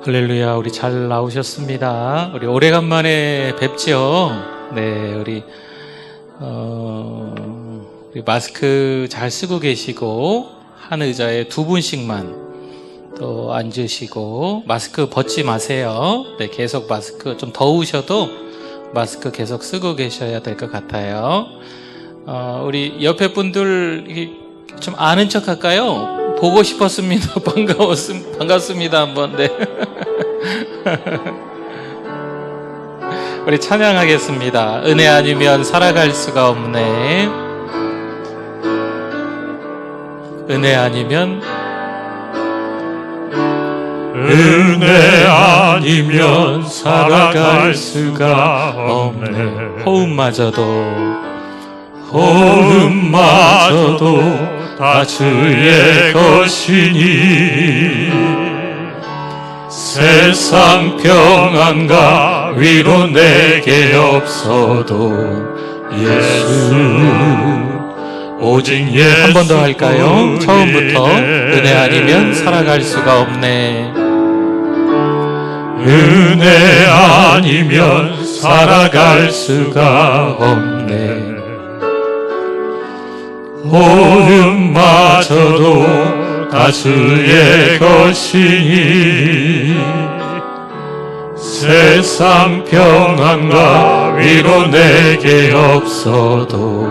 할렐루야, 우리 잘 나오셨습니다. 우리 오래간만에 뵙죠. 네, 우리 마스크 잘 쓰고 계시고 한 의자에 두 분씩만 또 앉으시고 마스크 벗지 마세요. 네, 계속 마스크 좀 더우셔도 마스크 계속 쓰고 계셔야 될 것 같아요. 우리 옆에 분들 좀 아는 척 할까요? 보고 싶었습니다. 반갑습니다. 한번. 네. 우리 찬양하겠습니다. 은혜 아니면 살아갈 수가 없네. 은혜 아니면 살아갈 수가 없네. 호흡마저도 다 주의 것이니 세상 평안과 위로 내게 없어도 예수 오직 예수. 한 번 더 할까요? 처음부터. 은혜 아니면 살아갈 수가 없네. 은혜 아니면 살아갈 수가 없네. 호흡마저도 다 주의 것이니 세상 평안과 위로 내게 없어도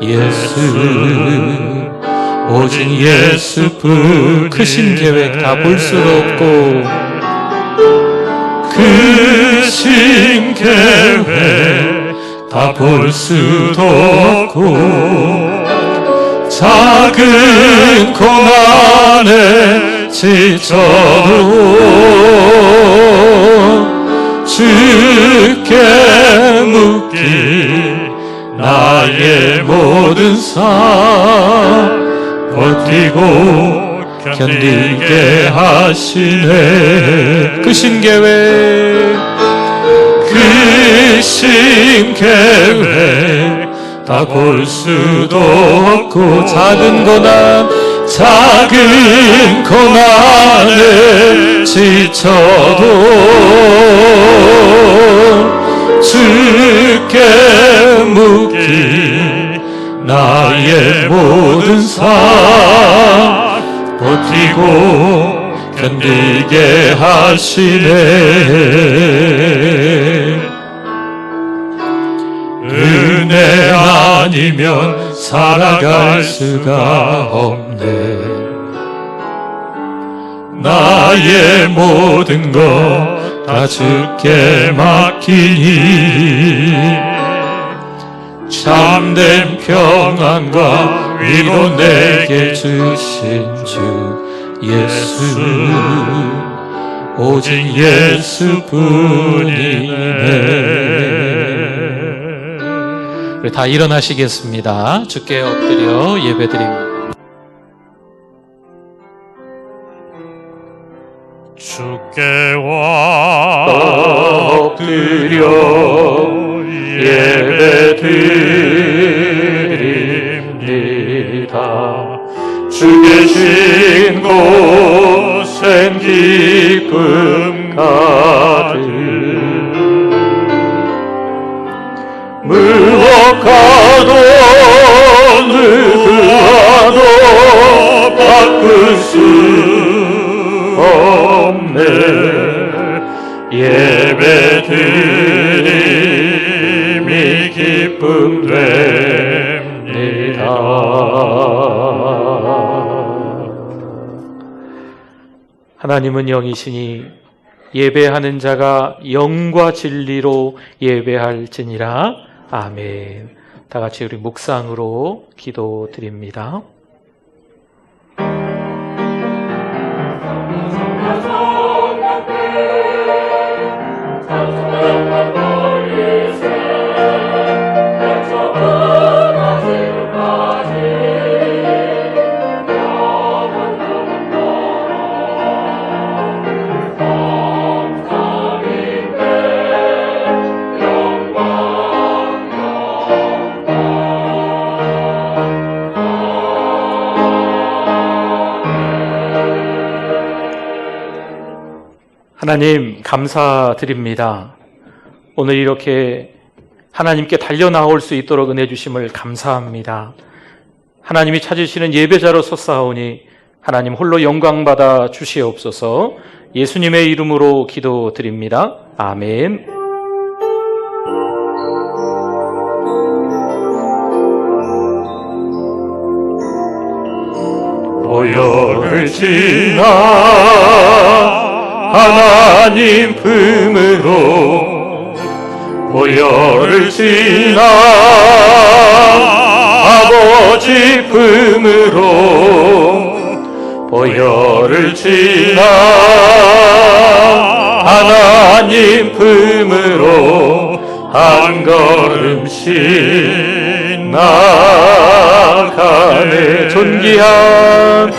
예수 오직 예수뿐. 크신 계획 다 볼 수도 없고 크신 계획 다 볼 수도 없고 작은 고난에 지쳐도 주께 묻기 나의 모든 삶 버티고 견디게 하시네. 크신 계획 다 볼 수도 없고 작은 고난에 지쳐도 주께 묻기 나의 모든 삶 버티고 견디게 하시네. 은혜 아니면 살아갈 수가 없네. 나의 모든 것 다 주께 맡기니 참된 평안과 위로 내게 주신 주 예수 오직 예수뿐이네. 우리 다 일어나시겠습니다. 주께 엎드려 예배드립니다. 주께 엎드려 예배드립니다. 주 계신 곳엔 기쁨 가득 무엇과도 누구와도 바꿀 수 없네. 예배드림이 기쁨 됩니다. 하나님은 영이시니 예배하는 자가 영과 진리로 예배할지니라. 아멘. 다 같이 우리 묵상으로 기도드립니다. 하나님 감사드립니다. 오늘 이렇게 하나님께 달려나올 수 있도록 은혜 주심을 감사합니다. 하나님이 찾으시는 예배자로 섰사오니 하나님 홀로 영광받아 주시옵소서. 예수님의 이름으로 기도드립니다. 아멘. 보혈을 지나 하나님 품으로 보혈을 지나 아버지 품으로 보혈을 지나 하나님 품으로 한 걸음씩 나가네. 존귀한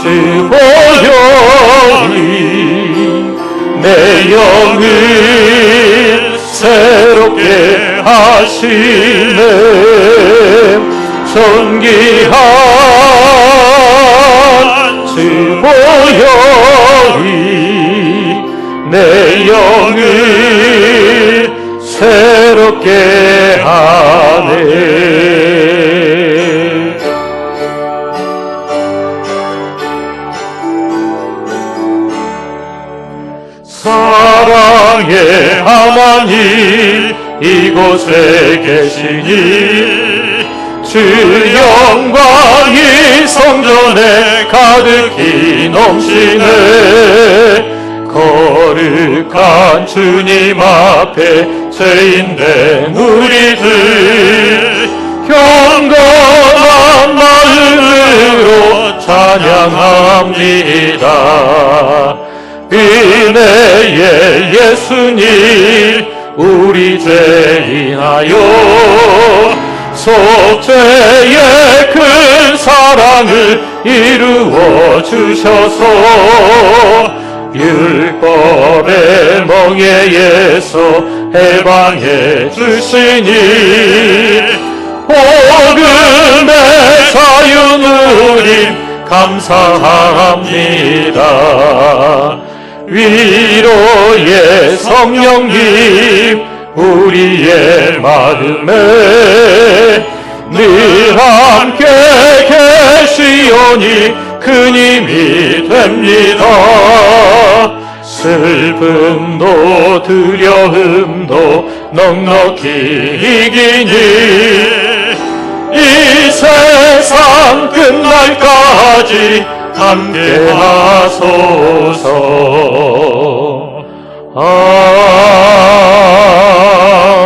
주 보혈이 내 영을 새롭게 하시네. 존귀한 주 보혈이 내 영을 새롭게 하네. 사랑의 하나님 이곳에 계시니 주 영광이 성전에 가득히 넘치네. 거룩한 주님 앞에 죄인된 우리들 경건한 마음으로 찬양합니다. 은혜의 예수님 우리 죄 인하여 속죄의 큰 사랑을 이루어 주셔서 율법의 멍에에서 해방해 주시니 복음의 자유 누림 감사합니다. 위로의 성령님 우리의 마음에 늘 함께 계시오니 큰 힘이 됩니다. 슬픔도 두려움도 넉넉히 이기니 이 세상 끝날까지 함께 하소서.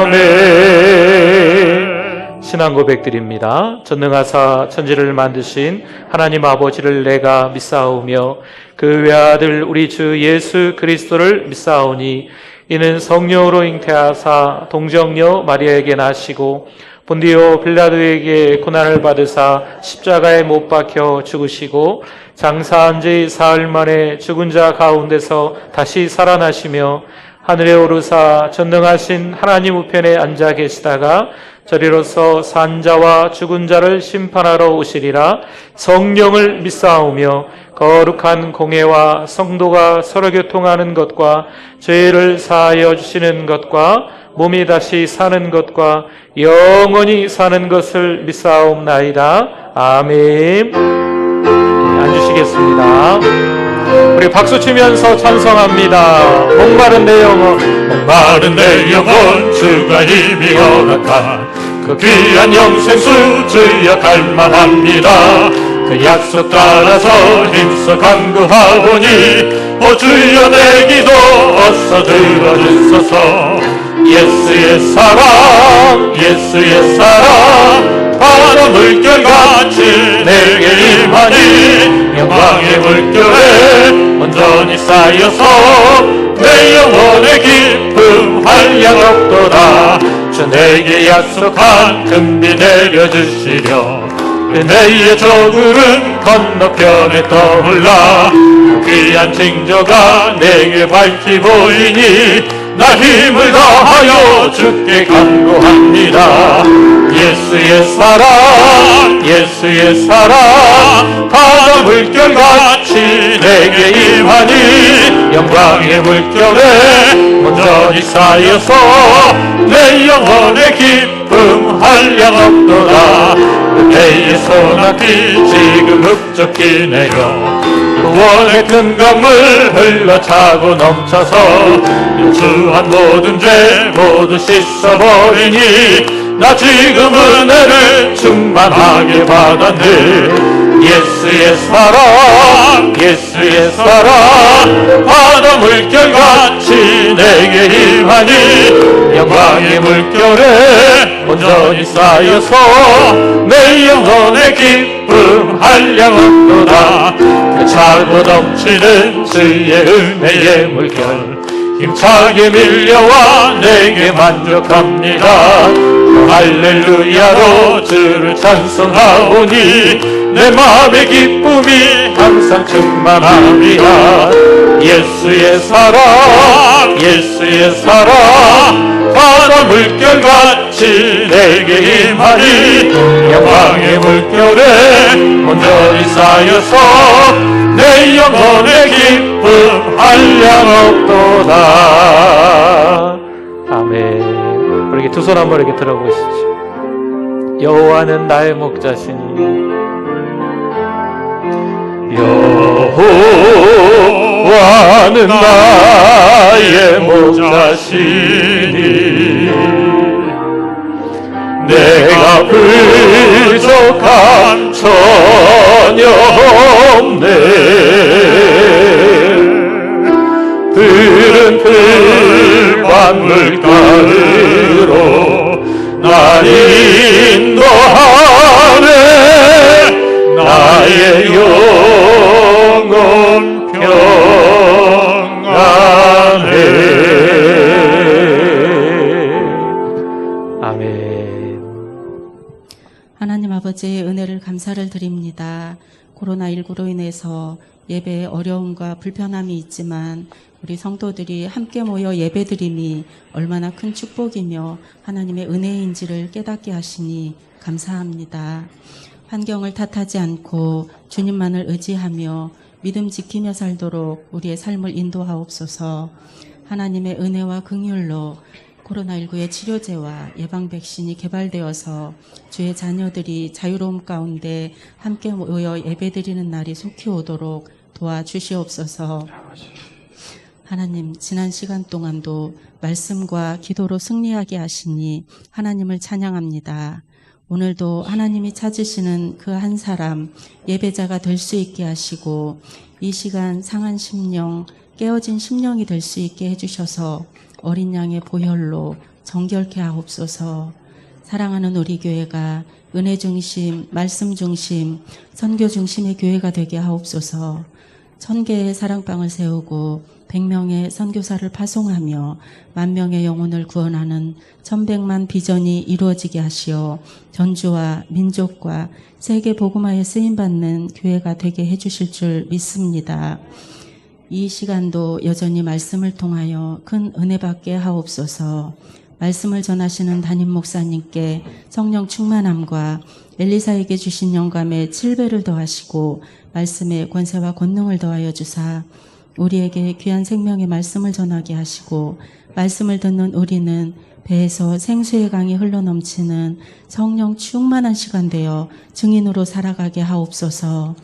아멘. 신앙 고백드립니다. 전능하사 천지를 만드신 하나님 아버지를 내가 믿사오며 그 외아들 우리 주 예수 그리스도를 믿사오니 이는 성령으로 잉태하사 동정녀 마리아에게 나시고 본디오 빌라도에게 고난을 받으사 십자가에 못 박혀 죽으시고 장사한 지 사흘 만에 죽은 자 가운데서 다시 살아나시며 하늘에 오르사 전능하신 하나님 우편에 앉아 계시다가 저리로서 산 자와 죽은 자를 심판하러 오시리라. 성령을 믿사오며 거룩한 공회와 성도가 서로 교통하는 것과 죄를 사하여 주시는 것과 몸이 다시 사는 것과 영원히 사는 것을 믿사옵나이다. 아멘. 앉으시겠습니다. 우리 박수 치면서 찬송합니다. 목마른 내 영혼, 목마른 내 영혼 주가 힘이 허락한 그 귀한 영생수 주여 갈망합니다. 그 약속 따라서 힘써 간구하오니 오 주여 내 기도 어서 들어주소서. 예수의 사랑 예수의 사랑 바다 물결같이 내게 임하니 영광의 물결에 온전히 쌓여서 내 영혼의 기쁨 한량없도다. 주 내게 약속한 금비 내려주시려 은혜의 저구름 건너편에 떠올라 귀한 징조가 내게 밝히 보이니 나 힘을 다하여 주께 간구합니다. 예수의 사랑 예수의 사랑 바다 물결같이 내게 임하니 영광의 물결에 온전히 쌓여서 내 영혼의 기쁨 한량없도다. 그대의 손앞이 지금 흡족히네요. 구원의 큰 강물 흘러차고 넘쳐서 연수한 모든 죄 모두 씻어버리니 나 지금 은혜를 충만하게 받았네. 예수의 사랑 예수의 사랑 바다 물결같이 내게 임하니 영광의 물결에 온전히 쌓여서 내 영혼의 기쁨 한량없도다. 그 차고 넘치는 주의 은혜의 물결 힘차게 밀려와 내게 만족합니다. 할렐루야로 주를 찬송하오니 내 마음의 기쁨이 항상 충만합니다. 예수의 사랑 예수의 사랑 바다 물결같이 내게 임하니 영광의 물결에 온전히 쌓여서 내 영혼의 기쁨 한량없도다. 아멘. 우리 두 손 한번 이렇게 들어보시죠. 여호와는 나의 목자시니 여호와는 나의 목자시니 내가 부족함 전혀 없네. 푸른 풀밭 물가로 날 인도하네. 나의 영혼 평안해. 아멘. 하나님 아버지의 은혜를 감사를 드립니다. 코로나19로 인해서 예배에 어려움과 불편함이 있지만 우리 성도들이 함께 모여 예배드림이 얼마나 큰 축복이며 하나님의 은혜인지를 깨닫게 하시니 감사합니다. 환경을 탓하지 않고 주님만을 의지하며 믿음 지키며 살도록 우리의 삶을 인도하옵소서. 하나님의 은혜와 긍휼로 코로나19의 치료제와 예방 백신이 개발되어서 주의 자녀들이 자유로움 가운데 함께 모여 예배드리는 날이 속히 오도록 도와주시옵소서. 하나님, 지난 시간 동안도 말씀과 기도로 승리하게 하시니 하나님을 찬양합니다. 오늘도 하나님이 찾으시는 그 한 사람 예배자가 될 수 있게 하시고 이 시간 상한 심령, 깨어진 심령이 될 수 있게 해주셔서 어린 양의 보혈로 정결케 하옵소서. 사랑하는 우리 교회가 은혜 중심, 말씀 중심, 선교 중심의 교회가 되게 하옵소서. 1000개의 사랑방을 세우고 100명의 선교사를 파송하며 10,000명의 영혼을 구원하는 1100만 비전이 이루어지게 하시어 전주와 민족과 세계 복음화에 쓰임받는 교회가 되게 해주실 줄 믿습니다. 이 시간도 여전히 말씀을 통하여 큰 은혜 받게 하옵소서. 말씀을 전하시는 담임 목사님께 성령 충만함과 엘리사에게 주신 영감에 7배를 더하시고 말씀의 권세와 권능을 더하여 주사 우리에게 귀한 생명의 말씀을 전하게 하시고 말씀을 듣는 우리는 배에서 생수의 강이 흘러넘치는 성령 충만한 시간 되어 증인으로 살아가게 하옵소서.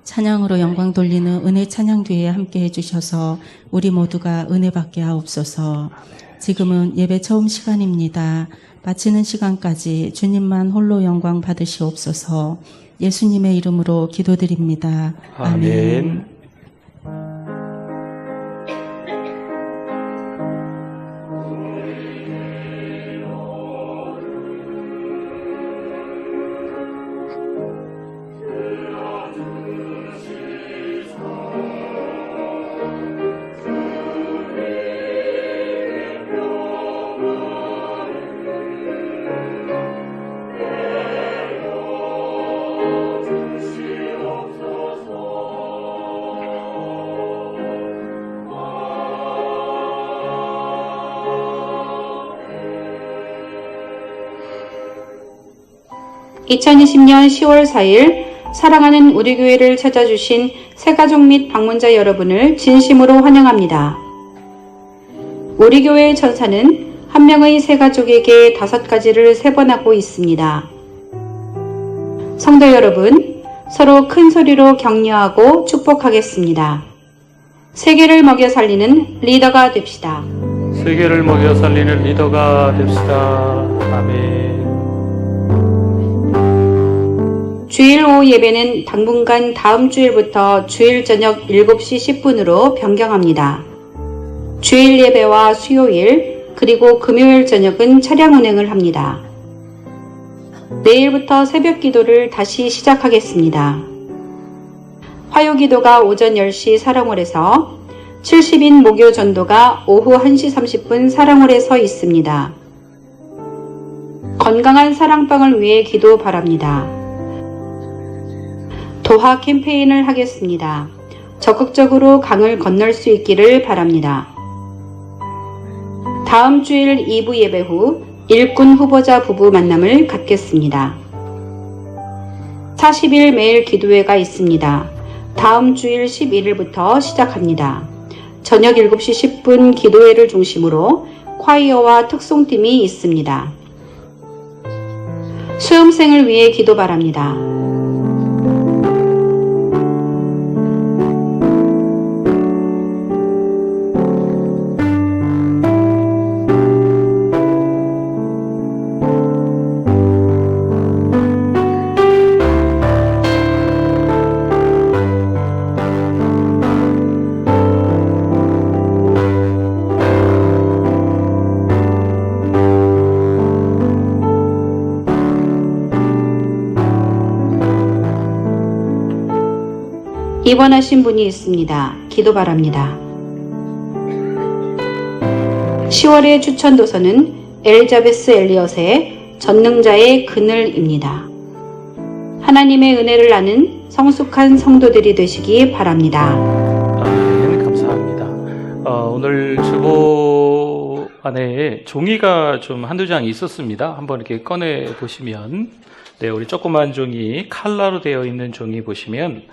찬양으로 영광 돌리는 은혜 찬양 뒤에 함께 해주셔서 우리 모두가 은혜 받게 하옵소서. 지금은 예배 처음 시간입니다. 마치는 시간까지 주님만 홀로 영광 받으시옵소서. 예수님의 이름으로 기도드립니다. 아멘. 2020년 10월 4일 사랑하는 우리 교회를 찾아주신 새가족 및 방문자 여러분을 진심으로 환영합니다. 우리 교회의 천사는 한 명의 새가족에게 5가지를 세번하고 있습니다. 성도 여러분, 서로 큰 소리로 격려하고 축복하겠습니다. 세계를 먹여 살리는 리더가 됩시다. 세계를 먹여 살리는 리더가 됩시다. 아멘. 주일 오후 예배는 당분간 다음 주일부터 주일 저녁 7시 10분으로 변경합니다. 주일 예배와 수요일 그리고 금요일 저녁은 차량 운행을 합니다. 내일부터 새벽 기도를 다시 시작하겠습니다. 화요 기도가 오전 10시 사랑홀에서 70인 목요 전도가 오후 1시 30분 사랑홀에서 있습니다. 건강한 사랑방을 위해 기도 바랍니다. 도하 캠페인을 하겠습니다. 적극적으로 강을 건널 수 있기를 바랍니다. 다음 주일 2부 예배 후 일꾼 후보자 부부 만남을 갖겠습니다. 40일 매일 기도회가 있습니다. 다음 주일 11일부터 시작합니다. 저녁 7시 10분 기도회를 중심으로 콰이어와 특송팀이 있습니다. 수험생을 위해 기도 바랍니다. 입원하신 분이 있습니다. 기도 바랍니다. 10월의 추천 도서는 엘자베스 엘리엇의 전능자의 그늘입니다. 하나님의 은혜를 아는 성숙한 성도들이 되시기 바랍니다. 아멘. 감사합니다. 오늘 주보 안에 종이가 좀 한두 장 있었습니다. 한번 이렇게 꺼내 보시면, 네, 우리 조그만 종이, 칼라로 되어 있는 종이 보시면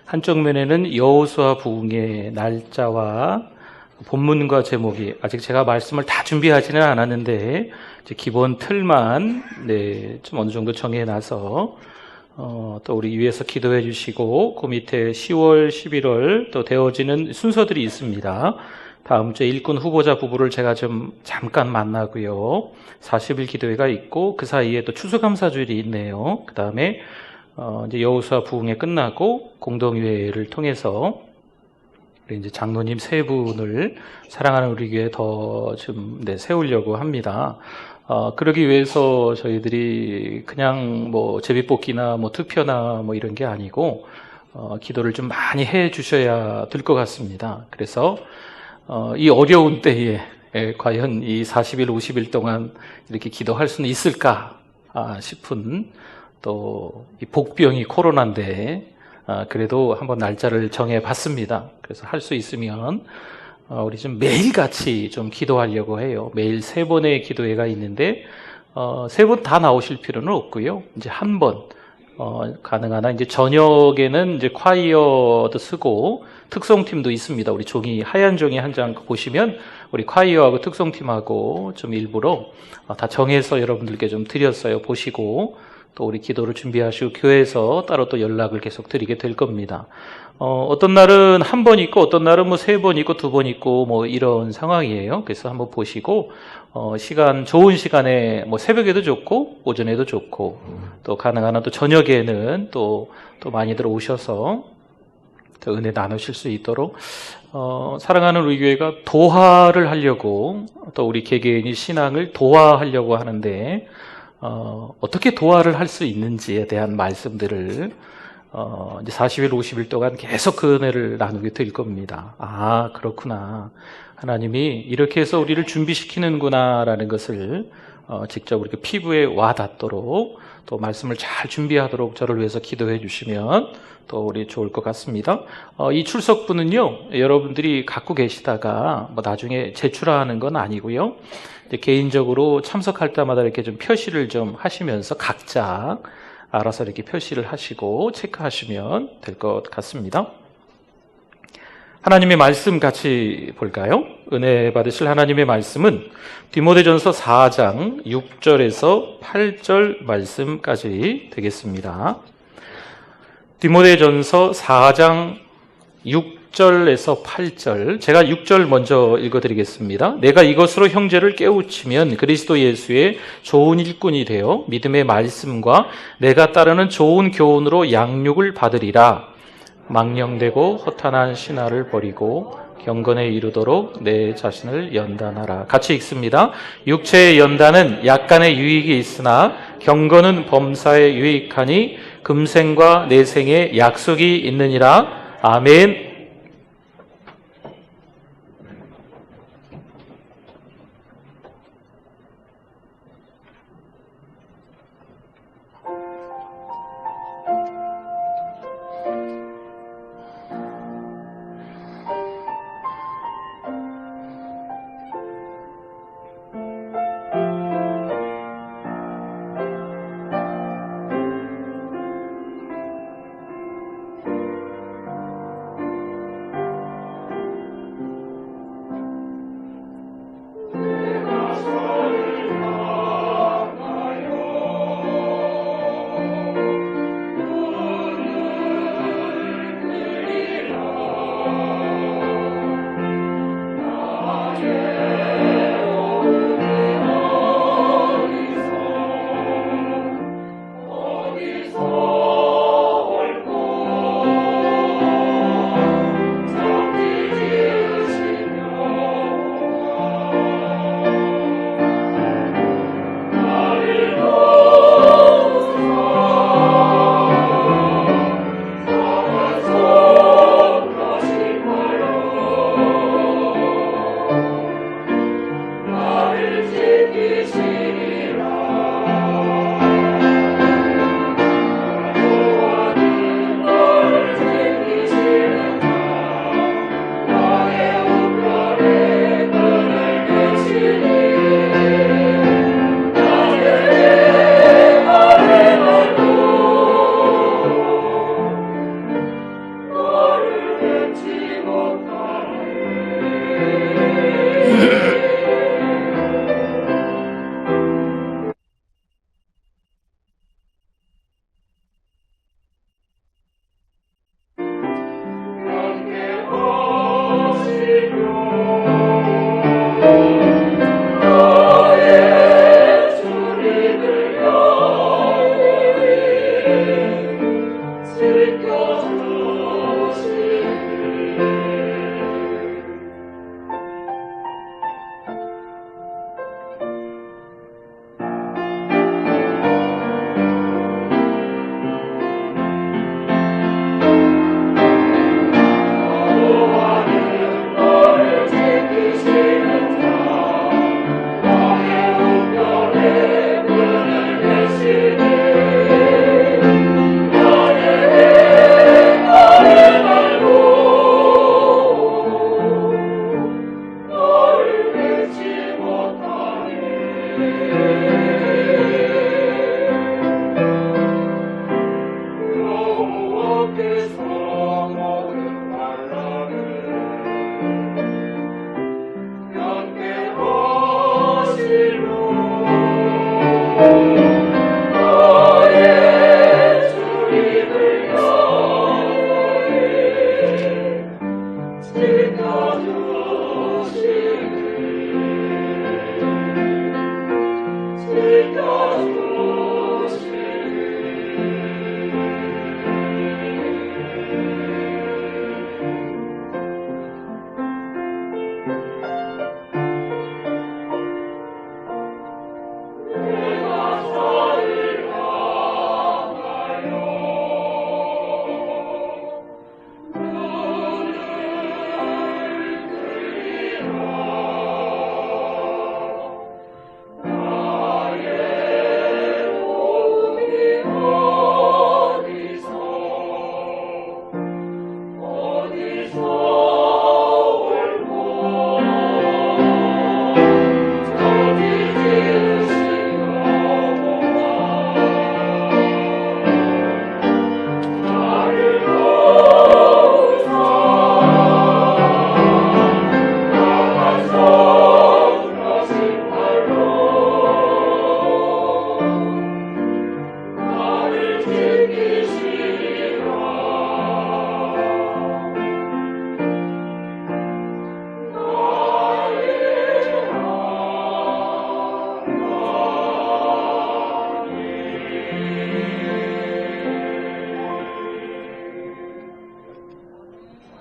한쪽 면에는 여호수아 부흥의 날짜와 본문과 제목이, 아직 제가 말씀을 다 준비하지는 않았는데 이제 기본 틀만 좀 어느 정도 정해놔서 또 우리 위에서 기도해 주시고, 그 밑에 10월, 11월 또 되어지는 순서들이 있습니다. 다음 주에 일꾼 후보자 부부를 제가 좀 잠깐 만나고요. 40일 기도회가 있고, 그 사이에 또 추수감사주일이 있네요. 그 다음에 이제 여호수아 부흥회 끝나고 공동회를 통해서 이제 장로님 3분을 사랑하는 우리 교회 더 좀 세우려고 합니다. 그러기 위해서 저희들이 그냥 뭐 제비뽑기나 뭐 투표나 뭐 이런 게 아니고 기도를 좀 많이 해 주셔야 될 것 같습니다. 그래서 이 어려운 때에 과연 이 40일, 50일 동안 이렇게 기도할 수는 있을까 싶은, 또 이 복병이 코로나인데 그래도 한번 날짜를 정해 봤습니다. 그래서 할 수 있으면 우리 좀 매일같이 좀 기도하려고 해요. 매일 3번의 기도회가 있는데 3번 다 나오실 필요는 없고요. 이제 한 번 가능한 한 이제 저녁에는 이제 콰이어도 쓰고 특송팀도 있습니다. 우리 종이, 하얀 종이 한 장 보시면 우리 콰이어하고 특송팀하고 좀 일부러 다 정해서 여러분들께 좀 드렸어요. 보시고 또 우리 기도를 준비하시고 교회에서 따로 또 연락을 계속 드리게 될 겁니다. 어떤 날은 한 번 있고 어떤 날은 뭐 3번 있고 2번 있고 뭐 이런 상황이에요. 그래서 한번 보시고 시간, 좋은 시간에 뭐 새벽에도 좋고 오전에도 좋고 또 가능한 한 또 저녁에는 또 많이들 오셔서 또 은혜 나누실 수 있도록 사랑하는 우리 교회가 도화를 하려고, 또 우리 개개인이 신앙을 도화하려고 하는데 어떻게 도화를 할 수 있는지에 대한 말씀들을 이제 40일, 50일 동안 계속 그 은혜를 나누게 될 겁니다. 아, 그렇구나. 하나님이 이렇게 해서 우리를 준비시키는구나라는 것을 직접 이렇게 피부에 와닿도록 또 말씀을 잘 준비하도록 저를 위해서 기도해 주시면 또 우리 좋을 것 같습니다. 이 출석부는요, 여러분들이 갖고 계시다가 뭐 나중에 제출하는 건 아니고요. 이제 개인적으로 참석할 때마다 이렇게 좀 표시를 좀 하시면서 각자 알아서 이렇게 표시를 하시고 체크하시면 될 것 같습니다. 하나님의 말씀 같이 볼까요? 은혜 받으실 하나님의 말씀은 디모데전서 4장 6절에서 8절 말씀까지 되겠습니다. 디모데전서 4장 6절에서 8절, 제가 6절 먼저 읽어드리겠습니다. 내가 이것으로 형제를 깨우치면 그리스도 예수의 좋은 일꾼이 되어 믿음의 말씀과 내가 따르는 좋은 교훈으로 양육을 받으리라. 망령되고 허탄한 신화를 버리고 경건에 이르도록 내 자신을 연단하라. 같이 읽습니다. 육체의 연단은 약간의 유익이 있으나 경건은 범사에 유익하니 금생과 내생에 약속이 있느니라. 아멘.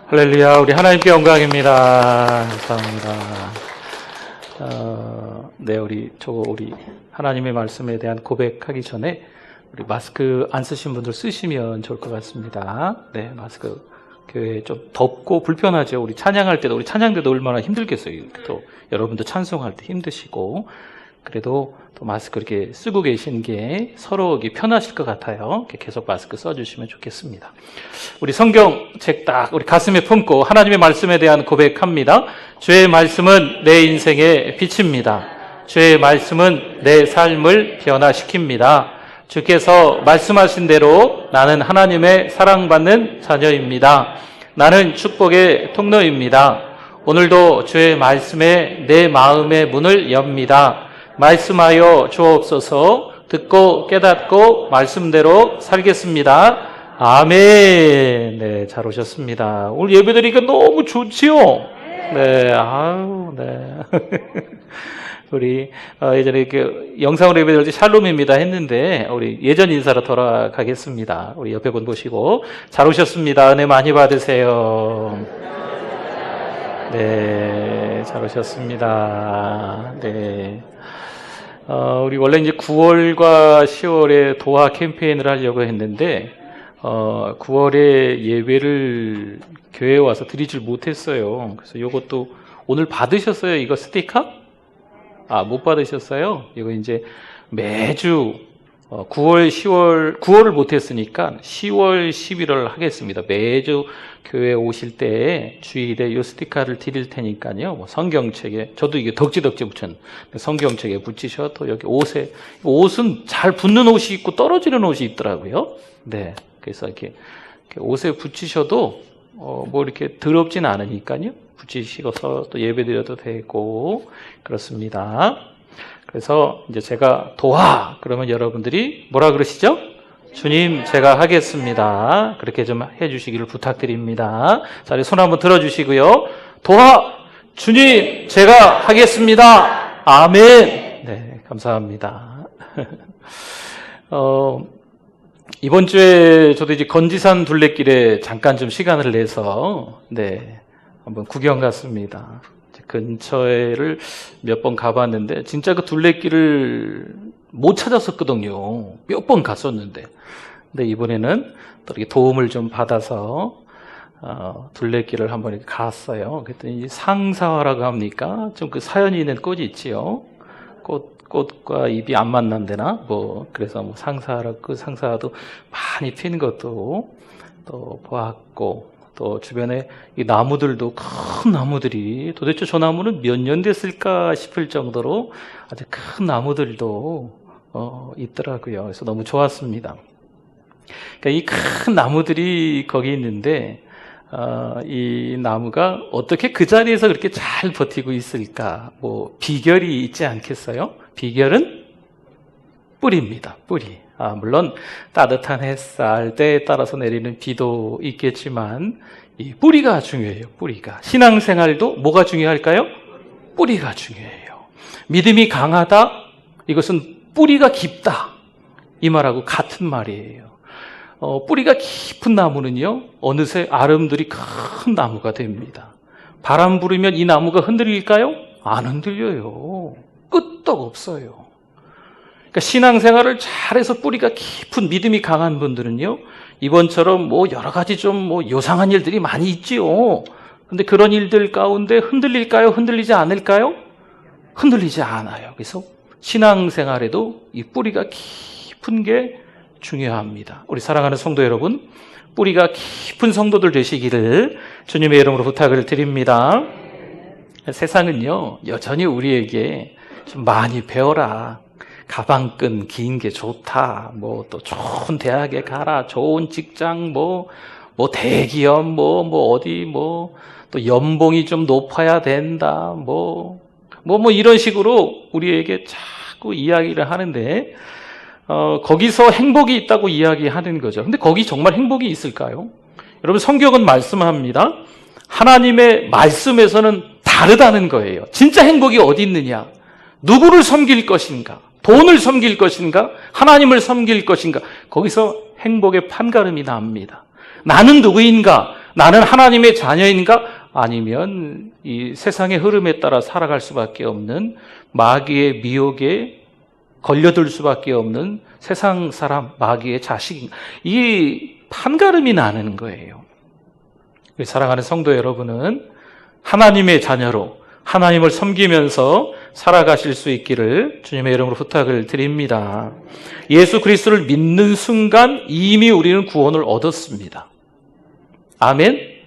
할렐루야, 우리 하나님께 영광입니다. 감사합니다. 네, 우리 하나님의 말씀에 대한 고백하기 전에 우리 마스크 안 쓰신 분들 쓰시면 좋을 것 같습니다. 네, 마스크 교회 좀 덥고 불편하죠. 우리 찬양할 때도, 우리 찬양 때도 얼마나 힘들겠어요. 또 여러분도 찬송할 때 힘드시고, 그래도 또 마스크 이렇게 쓰고 계신 게 서로 편하실 것 같아요. 이렇게 계속 마스크 써주시면 좋겠습니다. 우리 성경책 딱 우리 가슴에 품고 하나님의 말씀에 대한 고백합니다. 주의 말씀은 내 인생의 빛입니다. 주의 말씀은 내 삶을 변화시킵니다. 주께서 말씀하신 대로 나는 하나님의 사랑받는 자녀입니다. 나는 축복의 통로입니다. 오늘도 주의 말씀에 내 마음의 문을 엽니다. 말씀하여 주옵소서. 듣고 깨닫고 말씀대로 살겠습니다. 아멘. 네, 잘 오셨습니다. 오늘 예배드리니까 너무 좋지요? 네, 아유, 네. 우리 예전에 이렇게 영상으로 예배드릴 때 샬롬입니다 했는데 우리 예전 인사로 돌아가겠습니다. 우리 옆에 분 보시고 잘 오셨습니다. 은혜 많이 받으세요. 네, 잘 오셨습니다. 네. 우리 원래 이제 9월과 10월에 도하 캠페인을 하려고 했는데 9월에 예배를 교회에 와서 드리질 못했어요. 그래서 이것도 오늘 받으셨어요? 이거 스티커? 못 받으셨어요? 이거 이제 매주 9월, 10월, 9월을 못했으니까 10월, 11월 하겠습니다. 매주 교회 오실 때 주일에 이 스티커를 드릴 테니까요. 뭐 성경책에, 저도 이게 덕지덕지 붙였는데 성경책에 붙이셔도 여기 옷은 잘 붙는 옷이 있고 떨어지는 옷이 있더라고요. 네. 그래서 이렇게 옷에 붙이셔도 뭐 이렇게 더럽진 않으니까요. 붙이셔서 또 예배드려도 되고 그렇습니다. 그래서 이제 제가 도와 그러면 여러분들이 뭐라 그러시죠? 주님 제가 하겠습니다. 그렇게 좀 해주시기를 부탁드립니다. 자, 손 한번 들어주시고요. 도와 주님 제가 하겠습니다. 아멘. 네, 감사합니다. 이번 주에 저도 이제 건지산 둘레길에 잠깐 좀 시간을 내서 네, 한번 구경 갔습니다. 근처에를 몇 번 가봤는데 진짜 그 둘레길을 못 찾았었거든요. 몇 번 갔었는데. 근데 이번에는 또 이렇게 도움을 좀 받아서 둘레길을 한번 이렇게 갔어요. 그랬더니 상사화라고 합니까? 좀 그 사연이 있는 꽃이 있지요. 꽃과 잎이 안 만난대나? 그래서 뭐 그 상사도 많이 핀 것도 또 보았고, 또 주변에 이 나무들도 큰 나무들이 도대체 저 나무는 몇 년 됐을까 싶을 정도로 아주 큰 나무들도 있더라고요. 그래서 너무 좋았습니다. 그러니까 이 큰 나무들이 거기 있는데 이 나무가 어떻게 그 자리에서 그렇게 잘 버티고 있을까? 비결이 있지 않겠어요? 비결은 뿌리입니다. 뿌리. 물론 따뜻한 햇살, 때에 따라서 내리는 비도 있겠지만 이 뿌리가 중요해요. 뿌리가. 신앙생활도 뭐가 중요할까요? 뿌리가 중요해요. 믿음이 강하다? 이것은 뿌리가 깊다. 이 말하고 같은 말이에요. 뿌리가 깊은 나무는요, 어느새 아름드리 큰 나무가 됩니다. 바람 불으면 이 나무가 흔들릴까요? 안 흔들려요. 끄떡 없어요. 그러니까 신앙생활을 잘해서 뿌리가 깊은 믿음이 강한 분들은요, 이번처럼 여러 가지 좀 요상한 일들이 많이 있지요. 근데 그런 일들 가운데 흔들릴까요? 흔들리지 않을까요? 흔들리지 않아요. 그래서 신앙생활에도 이 뿌리가 깊은 게 중요합니다. 우리 사랑하는 성도 여러분, 뿌리가 깊은 성도들 되시기를 주님의 이름으로 부탁을 드립니다. 세상은요, 여전히 우리에게 좀 많이 배워라. 가방끈 긴 게 좋다. 또 좋은 대학에 가라. 좋은 직장, 대기업, 어디, 또 연봉이 좀 높아야 된다. 이런 식으로 우리에게 자꾸 이야기를 하는데, 거기서 행복이 있다고 이야기하는 거죠. 근데 거기 정말 행복이 있을까요? 여러분, 성경은 말씀합니다. 하나님의 말씀에서는 다르다는 거예요. 진짜 행복이 어디 있느냐? 누구를 섬길 것인가? 돈을 섬길 것인가? 하나님을 섬길 것인가? 거기서 행복의 판가름이 납니다. 나는 누구인가? 나는 하나님의 자녀인가? 아니면 이 세상의 흐름에 따라 살아갈 수밖에 없는 마귀의 미혹에 걸려들 수밖에 없는 세상 사람, 마귀의 자식인가? 이 판가름이 나는 거예요. 사랑하는 성도 여러분은 하나님의 자녀로 하나님을 섬기면서 살아가실 수 있기를 주님의 이름으로 부탁을 드립니다. 예수 그리스도를 믿는 순간 이미 우리는 구원을 얻었습니다. 아멘?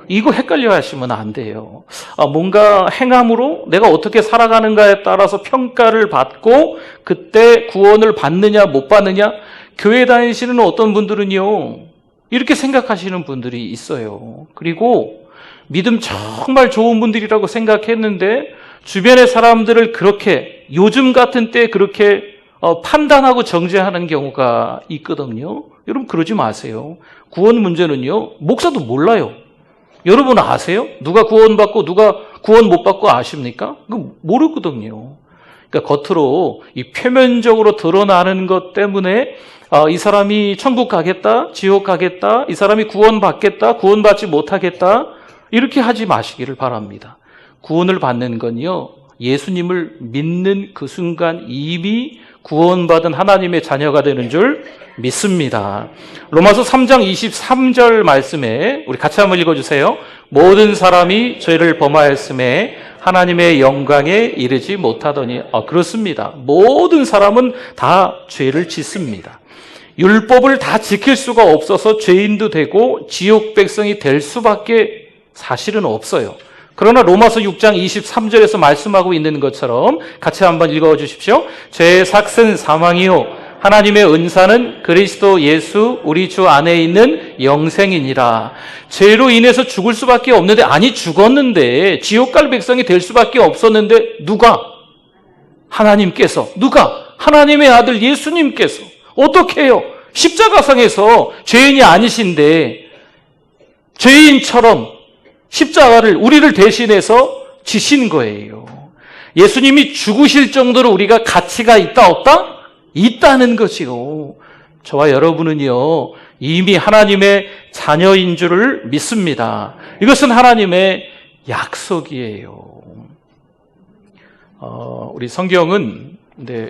이거 헷갈려 하시면 안 돼요. 뭔가 행함으로 내가 어떻게 살아가는가에 따라서 평가를 받고 그때 구원을 받느냐 못 받느냐, 교회 다니시는 어떤 분들은요 이렇게 생각하시는 분들이 있어요. 그리고 믿음 정말 좋은 분들이라고 생각했는데 주변의 사람들을 그렇게 요즘 같은 때 그렇게 판단하고 정죄하는 경우가 있거든요. 여러분 그러지 마세요. 구원 문제는요 목사도 몰라요. 여러분 아세요? 누가 구원받고 누가 구원 못 받고 아십니까? 그거 모르거든요. 그러니까 겉으로 이 표면적으로 드러나는 것 때문에 이 사람이 천국 가겠다, 지옥 가겠다, 이 사람이 구원받겠다, 구원받지 못하겠다, 이렇게 하지 마시기를 바랍니다. 구원을 받는 건요, 예수님을 믿는 그 순간 이미 구원받은 하나님의 자녀가 되는 줄 믿습니다. 로마서 3장 23절 말씀에 우리 같이 한번 읽어주세요. 모든 사람이 죄를 범하였음에 하나님의 영광에 이르지 못하더니. 그렇습니다. 모든 사람은 다 죄를 짓습니다. 율법을 다 지킬 수가 없어서 죄인도 되고 지옥 백성이 될 수밖에 사실은 없어요. 그러나 로마서 6장 23절에서 말씀하고 있는 것처럼 같이 한번 읽어주십시오. 죄의 삭은 사망이요 하나님의 은사는 그리스도 예수 우리 주 안에 있는 영생이니라. 죄로 인해서 죽을 수밖에 없는데, 아니 죽었는데 지옥 갈 백성이 될 수밖에 없었는데 누가? 하나님께서. 누가? 하나님의 아들 예수님께서. 어떻게 해요? 십자가상에서 죄인이 아니신데 죄인처럼 십자가를 우리를 대신해서 지신 거예요. 예수님이 죽으실 정도로 우리가 가치가 있다 없다? 있다는 것이요. 저와 여러분은요 이미 하나님의 자녀인 줄을 믿습니다. 이것은 하나님의 약속이에요. 우리 성경은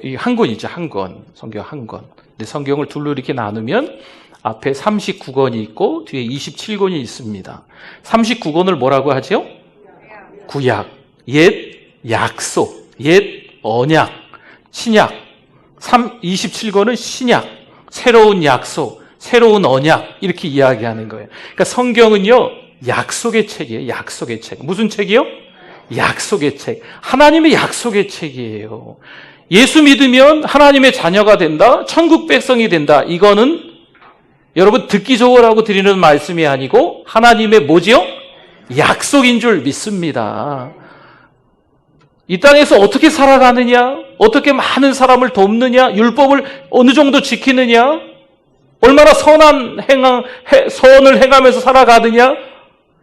이 한 권이죠. 한 권. 성경 한 권. 근데 성경을 둘로 이렇게 나누면 앞에 39권이 있고 뒤에 27권이 있습니다. 39권을 뭐라고 하죠? 구약, 옛 약속, 옛 언약, 신약. 27권은 신약, 새로운 약속, 새로운 언약, 이렇게 이야기하는 거예요. 그러니까 성경은요 약속의 책이에요. 약속의 책. 무슨 책이요? 약속의 책. 하나님의 약속의 책이에요. 예수 믿으면 하나님의 자녀가 된다, 천국 백성이 된다. 이거는 여러분 듣기 좋으라고 드리는 말씀이 아니고 하나님의 뭐지요? 약속인 줄 믿습니다. 이 땅에서 어떻게 살아가느냐, 어떻게 많은 사람을 돕느냐, 율법을 어느 정도 지키느냐, 얼마나 선을 행하면서 살아가느냐,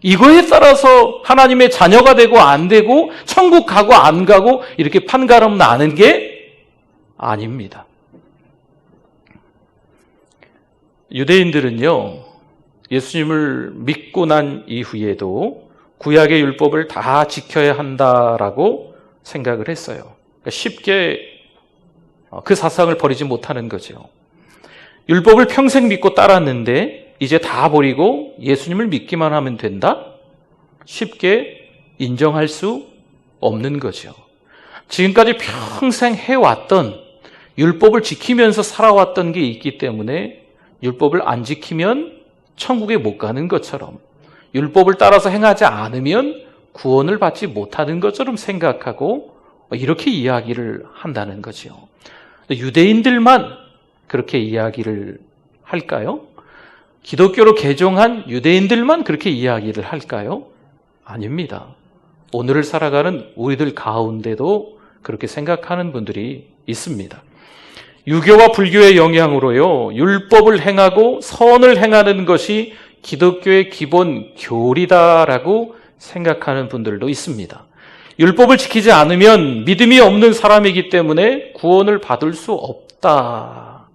이거에 따라서 하나님의 자녀가 되고 안 되고 천국 가고 안 가고 이렇게 판가름 나는 게 아닙니다. 유대인들은요 예수님을 믿고 난 이후에도 구약의 율법을 다 지켜야 한다라고 생각을 했어요. 그러니까 쉽게 그 사상을 버리지 못하는 거죠. 율법을 평생 믿고 따랐는데 이제 다 버리고 예수님을 믿기만 하면 된다? 쉽게 인정할 수 없는 거죠. 지금까지 평생 해왔던 율법을 지키면서 살아왔던 게 있기 때문에 율법을 안 지키면 천국에 못 가는 것처럼, 율법을 따라서 행하지 않으면 구원을 받지 못하는 것처럼 생각하고 이렇게 이야기를 한다는 거죠. 유대인들만 그렇게 이야기를 할까요? 기독교로 개종한 유대인들만 그렇게 이야기를 할까요? 아닙니다. 오늘을 살아가는 우리들 가운데도 그렇게 생각하는 분들이 있습니다. 유교와 불교의 영향으로요, 율법을 행하고 선을 행하는 것이 기독교의 기본 교리다라고 생각하는 분들도 있습니다. 율법을 지키지 않으면 믿음이 없는 사람이기 때문에 구원을 받을 수 없다.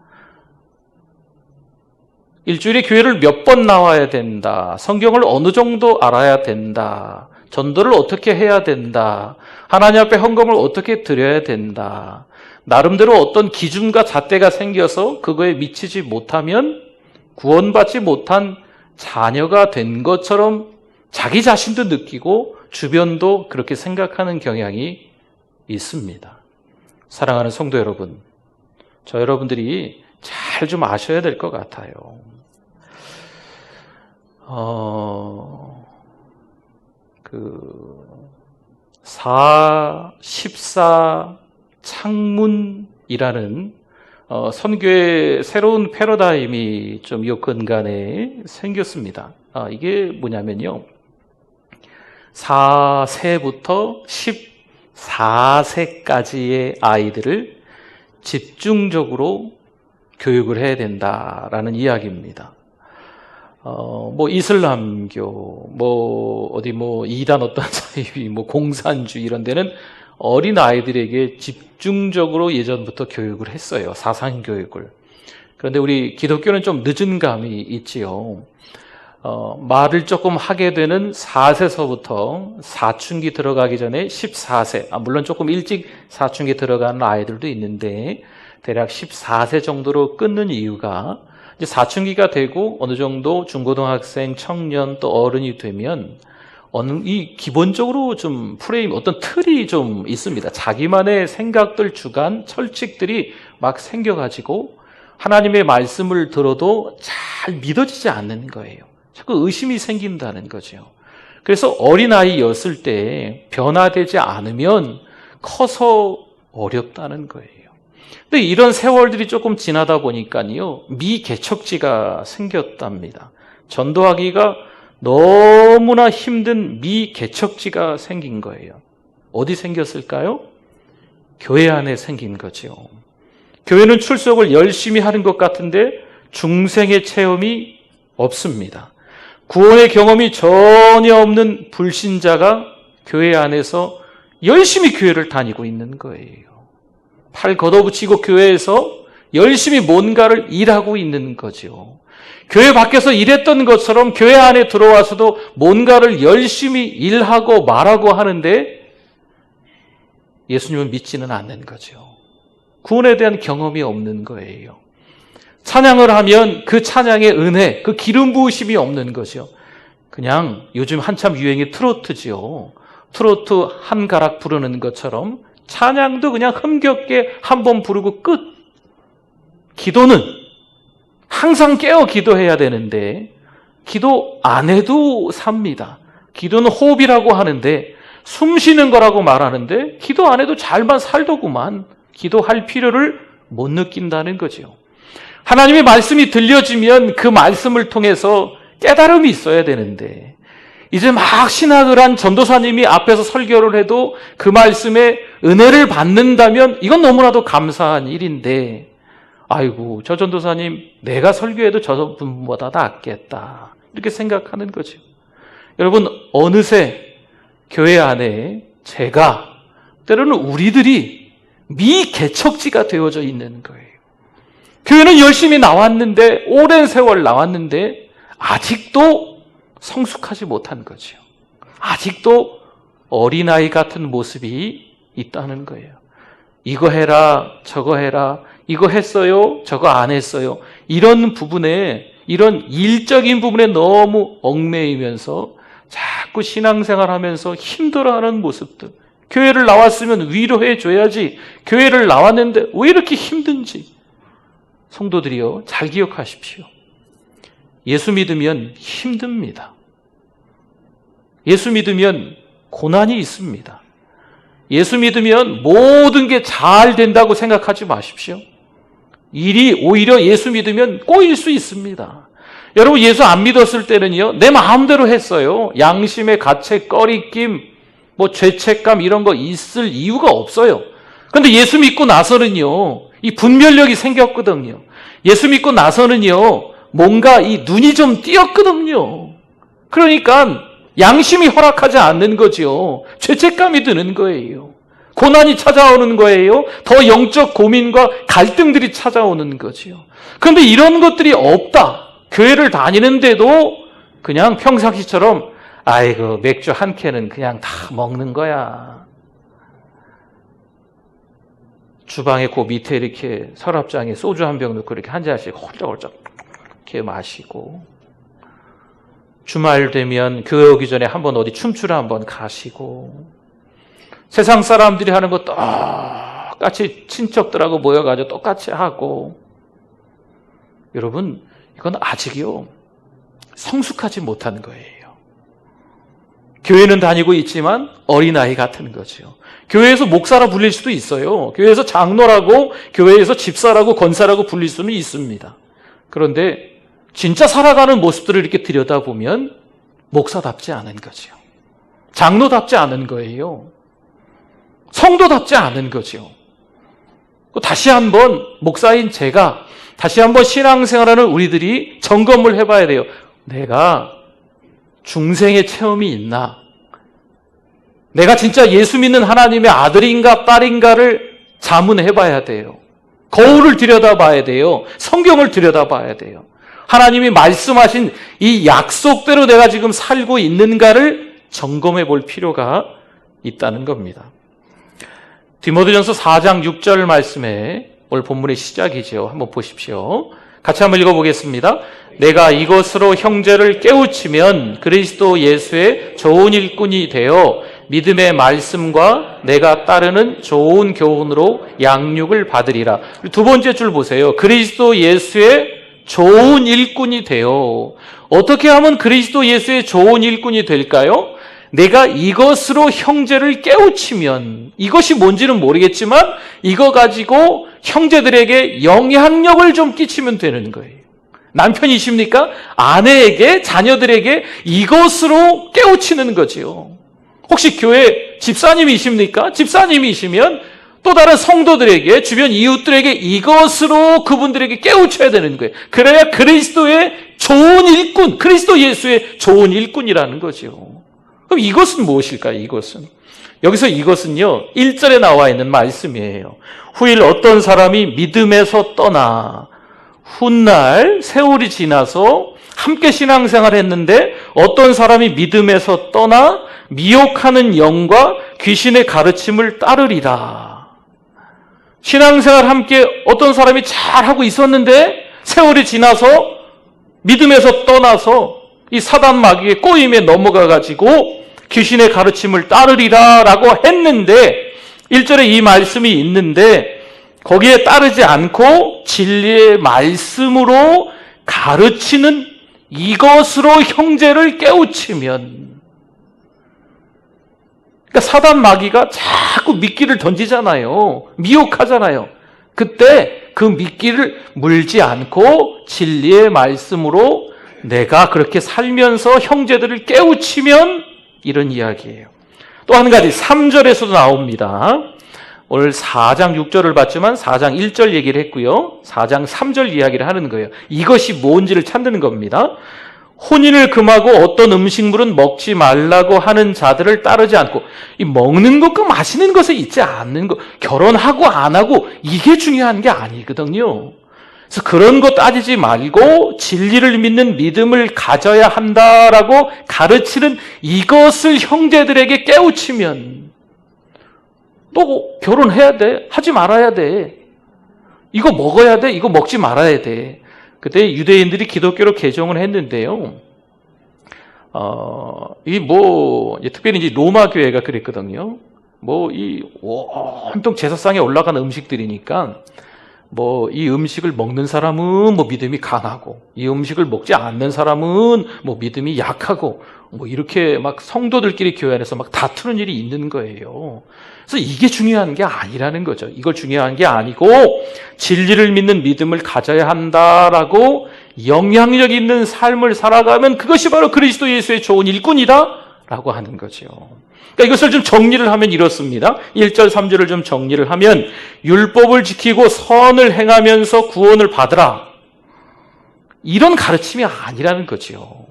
일주일에 교회를 몇 번 나와야 된다. 성경을 어느 정도 알아야 된다. 전도를 어떻게 해야 된다. 하나님 앞에 헌금을 어떻게 드려야 된다. 나름대로 어떤 기준과 잣대가 생겨서 그거에 미치지 못하면 구원받지 못한 자녀가 된 것처럼 자기 자신도 느끼고 주변도 그렇게 생각하는 경향이 있습니다. 사랑하는 성도 여러분, 저 여러분들이 잘 좀 아셔야 될 것 같아요. 14 창문이라는 선교의 새로운 패러다임이 좀 요 근간에 생겼습니다. 이게 뭐냐면요. 4세부터 14세까지의 아이들을 집중적으로 교육을 해야 된다라는 이야기입니다. 이슬람교, 이단 어떤 사이비, 공산주의 이런 데는 어린 아이들에게 집중적으로 예전부터 교육을 했어요. 사상교육을. 그런데 우리 기독교는 좀 늦은 감이 있지요. 말을 조금 하게 되는 4세서부터 사춘기 들어가기 전에 14세, 물론 조금 일찍 사춘기 들어가는 아이들도 있는데 대략 14세 정도로 끊는 이유가 이제 사춘기가 되고 어느 정도 중고등학생, 청년 또 어른이 되면 이 기본적으로 좀 프레임, 어떤 틀이 좀 있습니다. 자기만의 생각들, 주관, 철칙들이 막 생겨가지고 하나님의 말씀을 들어도 잘 믿어지지 않는 거예요. 자꾸 의심이 생긴다는 거죠. 그래서 어린아이였을 때 변화되지 않으면 커서 어렵다는 거예요. 근데 이런 세월들이 조금 지나다 보니까요, 미개척지가 생겼답니다. 전도하기가 너무나 힘든 미개척지가 생긴 거예요. 어디 생겼을까요? 교회 안에 생긴 거죠. 교회는 출석을 열심히 하는 것 같은데 중생의 체험이 없습니다. 구원의 경험이 전혀 없는 불신자가 교회 안에서 열심히 교회를 다니고 있는 거예요. 팔 걷어붙이고 교회에서 열심히 뭔가를 일하고 있는 거죠. 교회 밖에서 일했던 것처럼 교회 안에 들어와서도 뭔가를 열심히 일하고 말하고 하는데 예수님을 믿지는 않는 거죠. 구원에 대한 경험이 없는 거예요. 찬양을 하면 그 찬양의 은혜, 그 기름 부으심이 없는 거죠. 그냥 요즘 한참 유행이 트로트지요. 트로트 한 가락 부르는 것처럼 찬양도 그냥 흥겹게 한 번 부르고 끝. 기도는 항상 깨어 기도해야 되는데 기도 안 해도 삽니다. 기도는 호흡이라고 하는데 숨 쉬는 거라고 말하는데 기도 안 해도 잘만 살더구만. 기도할 필요를 못 느낀다는 거죠. 하나님의 말씀이 들려지면 그 말씀을 통해서 깨달음이 있어야 되는데 이제 막 신학을 한 전도사님이 앞에서 설교를 해도 그 말씀에 은혜를 받는다면 이건 너무나도 감사한 일인데 아이고 저 전도사님 내가 설교해도 저 분보다 낫겠다 이렇게 생각하는 거죠. 여러분 어느새 교회 안에 제가 때로는 우리들이 미개척지가 되어져 있는 거예요. 교회는 열심히 나왔는데 오랜 세월 나왔는데 아직도 성숙하지 못한 거죠. 아직도 어린아이 같은 모습이 있다는 거예요. 이거 해라 저거 해라 이거 했어요 저거 안 했어요 이런 부분에 이런 일적인 부분에 너무 얽매이면서 자꾸 신앙생활하면서 힘들어하는 모습들. 교회를 나왔으면 위로해 줘야지 교회를 나왔는데 왜 이렇게 힘든지 성도들이요 잘 기억하십시오. 예수 믿으면 힘듭니다. 예수 믿으면 고난이 있습니다. 예수 믿으면 모든 게 잘 된다고 생각하지 마십시오. 일이 오히려 예수 믿으면 꼬일 수 있습니다. 여러분 예수 안 믿었을 때는요 내 마음대로 했어요. 양심의 가책, 꺼리낌, 죄책감 이런 거 있을 이유가 없어요. 그런데 예수 믿고 나서는요 이 분별력이 생겼거든요. 예수 믿고 나서는요 뭔가 이 눈이 좀 띄었거든요. 그러니까 양심이 허락하지 않는 거죠. 죄책감이 드는 거예요. 고난이 찾아오는 거예요. 더 영적 고민과 갈등들이 찾아오는 거죠. 그런데 이런 것들이 없다. 교회를 다니는데도 그냥 평상시처럼 아이고 맥주 한 캔은 그냥 다 먹는 거야. 주방에 그 밑에 이렇게 서랍장에 소주 한 병 넣고 이렇게 한 잔씩 홀짝홀짝 이렇게 마시고, 주말 되면 교회 오기 전에 한번 어디 춤추러 한번 가시고, 세상 사람들이 하는 거 똑같이 친척들하고 모여가지고 똑같이 하고. 여러분, 이건 아직이요 성숙하지 못한 거예요. 교회는 다니고 있지만 어린아이 같은 거죠. 교회에서 목사라 불릴 수도 있어요. 교회에서 장로라고, 교회에서 집사라고, 권사라고 불릴 수는 있습니다. 그런데 진짜 살아가는 모습들을 이렇게 들여다보면 목사답지 않은 거죠. 장로답지 않은 거예요. 성도답지 않은 거죠. 다시 한번 목사인 제가, 다시 한번 신앙생활하는 우리들이 점검을 해봐야 돼요. 내가 중생의 체험이 있나? 내가 진짜 예수 믿는 하나님의 아들인가 딸인가를 자문해봐야 돼요. 거울을 들여다봐야 돼요. 성경을 들여다봐야 돼요. 하나님이 말씀하신 이 약속대로 내가 지금 살고 있는가를 점검해 볼 필요가 있다는 겁니다. 디모데전서 4장 6절 말씀에 오늘 본문의 시작이죠. 한번 보십시오. 같이 한번 읽어보겠습니다. 내가 이것으로 형제를 깨우치면 그리스도 예수의 좋은 일꾼이 되어 믿음의 말씀과 내가 따르는 좋은 교훈으로 양육을 받으리라. 두 번째 줄 보세요. 그리스도 예수의 좋은 일꾼이 되어. 어떻게 하면 그리스도 예수의 좋은 일꾼이 될까요? 내가 이것으로 형제를 깨우치면, 이것이 뭔지는 모르겠지만 이거 가지고 형제들에게 영향력을 좀 끼치면 되는 거예요. 남편이십니까? 아내에게, 자녀들에게 이것으로 깨우치는 거지요. 혹시 교회 집사님이십니까? 집사님이시면 또 다른 성도들에게, 주변 이웃들에게 이것으로 그분들에게 깨우쳐야 되는 거예요. 그래야 그리스도의 좋은 일꾼, 그리스도 예수의 좋은 일꾼이라는 거죠. 그럼 이것은 무엇일까요? 이것은, 여기서 이것은요 1절에 나와 있는 말씀이에요. 후일 어떤 사람이 믿음에서 떠나, 훗날 세월이 지나서 함께 신앙생활을 했는데 어떤 사람이 믿음에서 떠나 미혹하는 영과 귀신의 가르침을 따르리라. 신앙생활 함께 어떤 사람이 잘하고 있었는데 세월이 지나서 믿음에서 떠나서 이 사단 마귀의 꼬임에 넘어가가지고 귀신의 가르침을 따르리라 라고 했는데, 1절에 이 말씀이 있는데 거기에 따르지 않고 진리의 말씀으로 가르치는 이것으로 형제를 깨우치면, 그러니까 사단 마귀가 자꾸 미끼를 던지잖아요. 미혹하잖아요. 그때 그 미끼를 물지 않고 진리의 말씀으로 내가 그렇게 살면서 형제들을 깨우치면, 이런 이야기예요. 또 한 가지 3절에서도 나옵니다. 오늘 4장 6절을 봤지만 4장 1절 얘기를 했고요. 4장 3절 이야기를 하는 거예요. 이것이 뭔지를 찾는 겁니다. 혼인을 금하고 어떤 음식물은 먹지 말라고 하는 자들을 따르지 않고, 이 먹는 것과 마시는 것에 있지 않는 것, 결혼하고 안 하고 이게 중요한 게 아니거든요. 그래서 그런 거 따지지 말고 진리를 믿는 믿음을 가져야 한다라고 가르치는 이것을 형제들에게 깨우치면, 또 결혼해야 돼, 하지 말아야 돼, 이거 먹어야 돼, 이거 먹지 말아야 돼. 그때 유대인들이 기독교로 개종을 했는데요. 특별히 이제 로마 교회가 그랬거든요. 온통 제사상에 올라가는 음식들이니까, 이 음식을 먹는 사람은 믿음이 강하고, 이 음식을 먹지 않는 사람은 믿음이 약하고, 이렇게 막 성도들끼리 교회 안에서 막 다투는 일이 있는 거예요. 그래서 이게 중요한 게 아니라는 거죠. 이걸 중요한 게 아니고 진리를 믿는 믿음을 가져야 한다라고 영향력 있는 삶을 살아가면 그것이 바로 그리스도 예수의 좋은 일꾼이다라고 하는 거죠. 그러니까 이것을 좀 정리를 하면 이렇습니다. 1절 3절을 좀 정리를 하면, 율법을 지키고 선을 행하면서 구원을 받으라, 이런 가르침이 아니라는 거죠.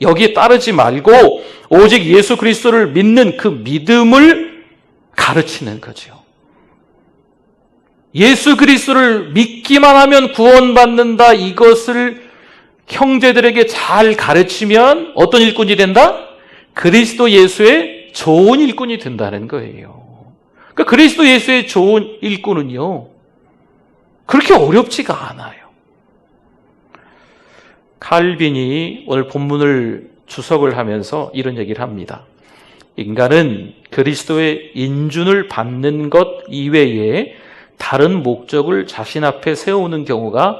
여기에 따르지 말고 오직 예수 그리스도를 믿는 그 믿음을 가르치는 거죠. 예수 그리스도를 믿기만 하면 구원받는다, 이것을 형제들에게 잘 가르치면 어떤 일꾼이 된다? 그리스도 예수의 좋은 일꾼이 된다는 거예요. 그러니까 그리스도 예수의 좋은 일꾼은요, 그렇게 어렵지가 않아요. 칼빈이 오늘 본문을 주석을 하면서 이런 얘기를 합니다. 인간은 그리스도의 인준을 받는 것 이외에 다른 목적을 자신 앞에 세우는 경우가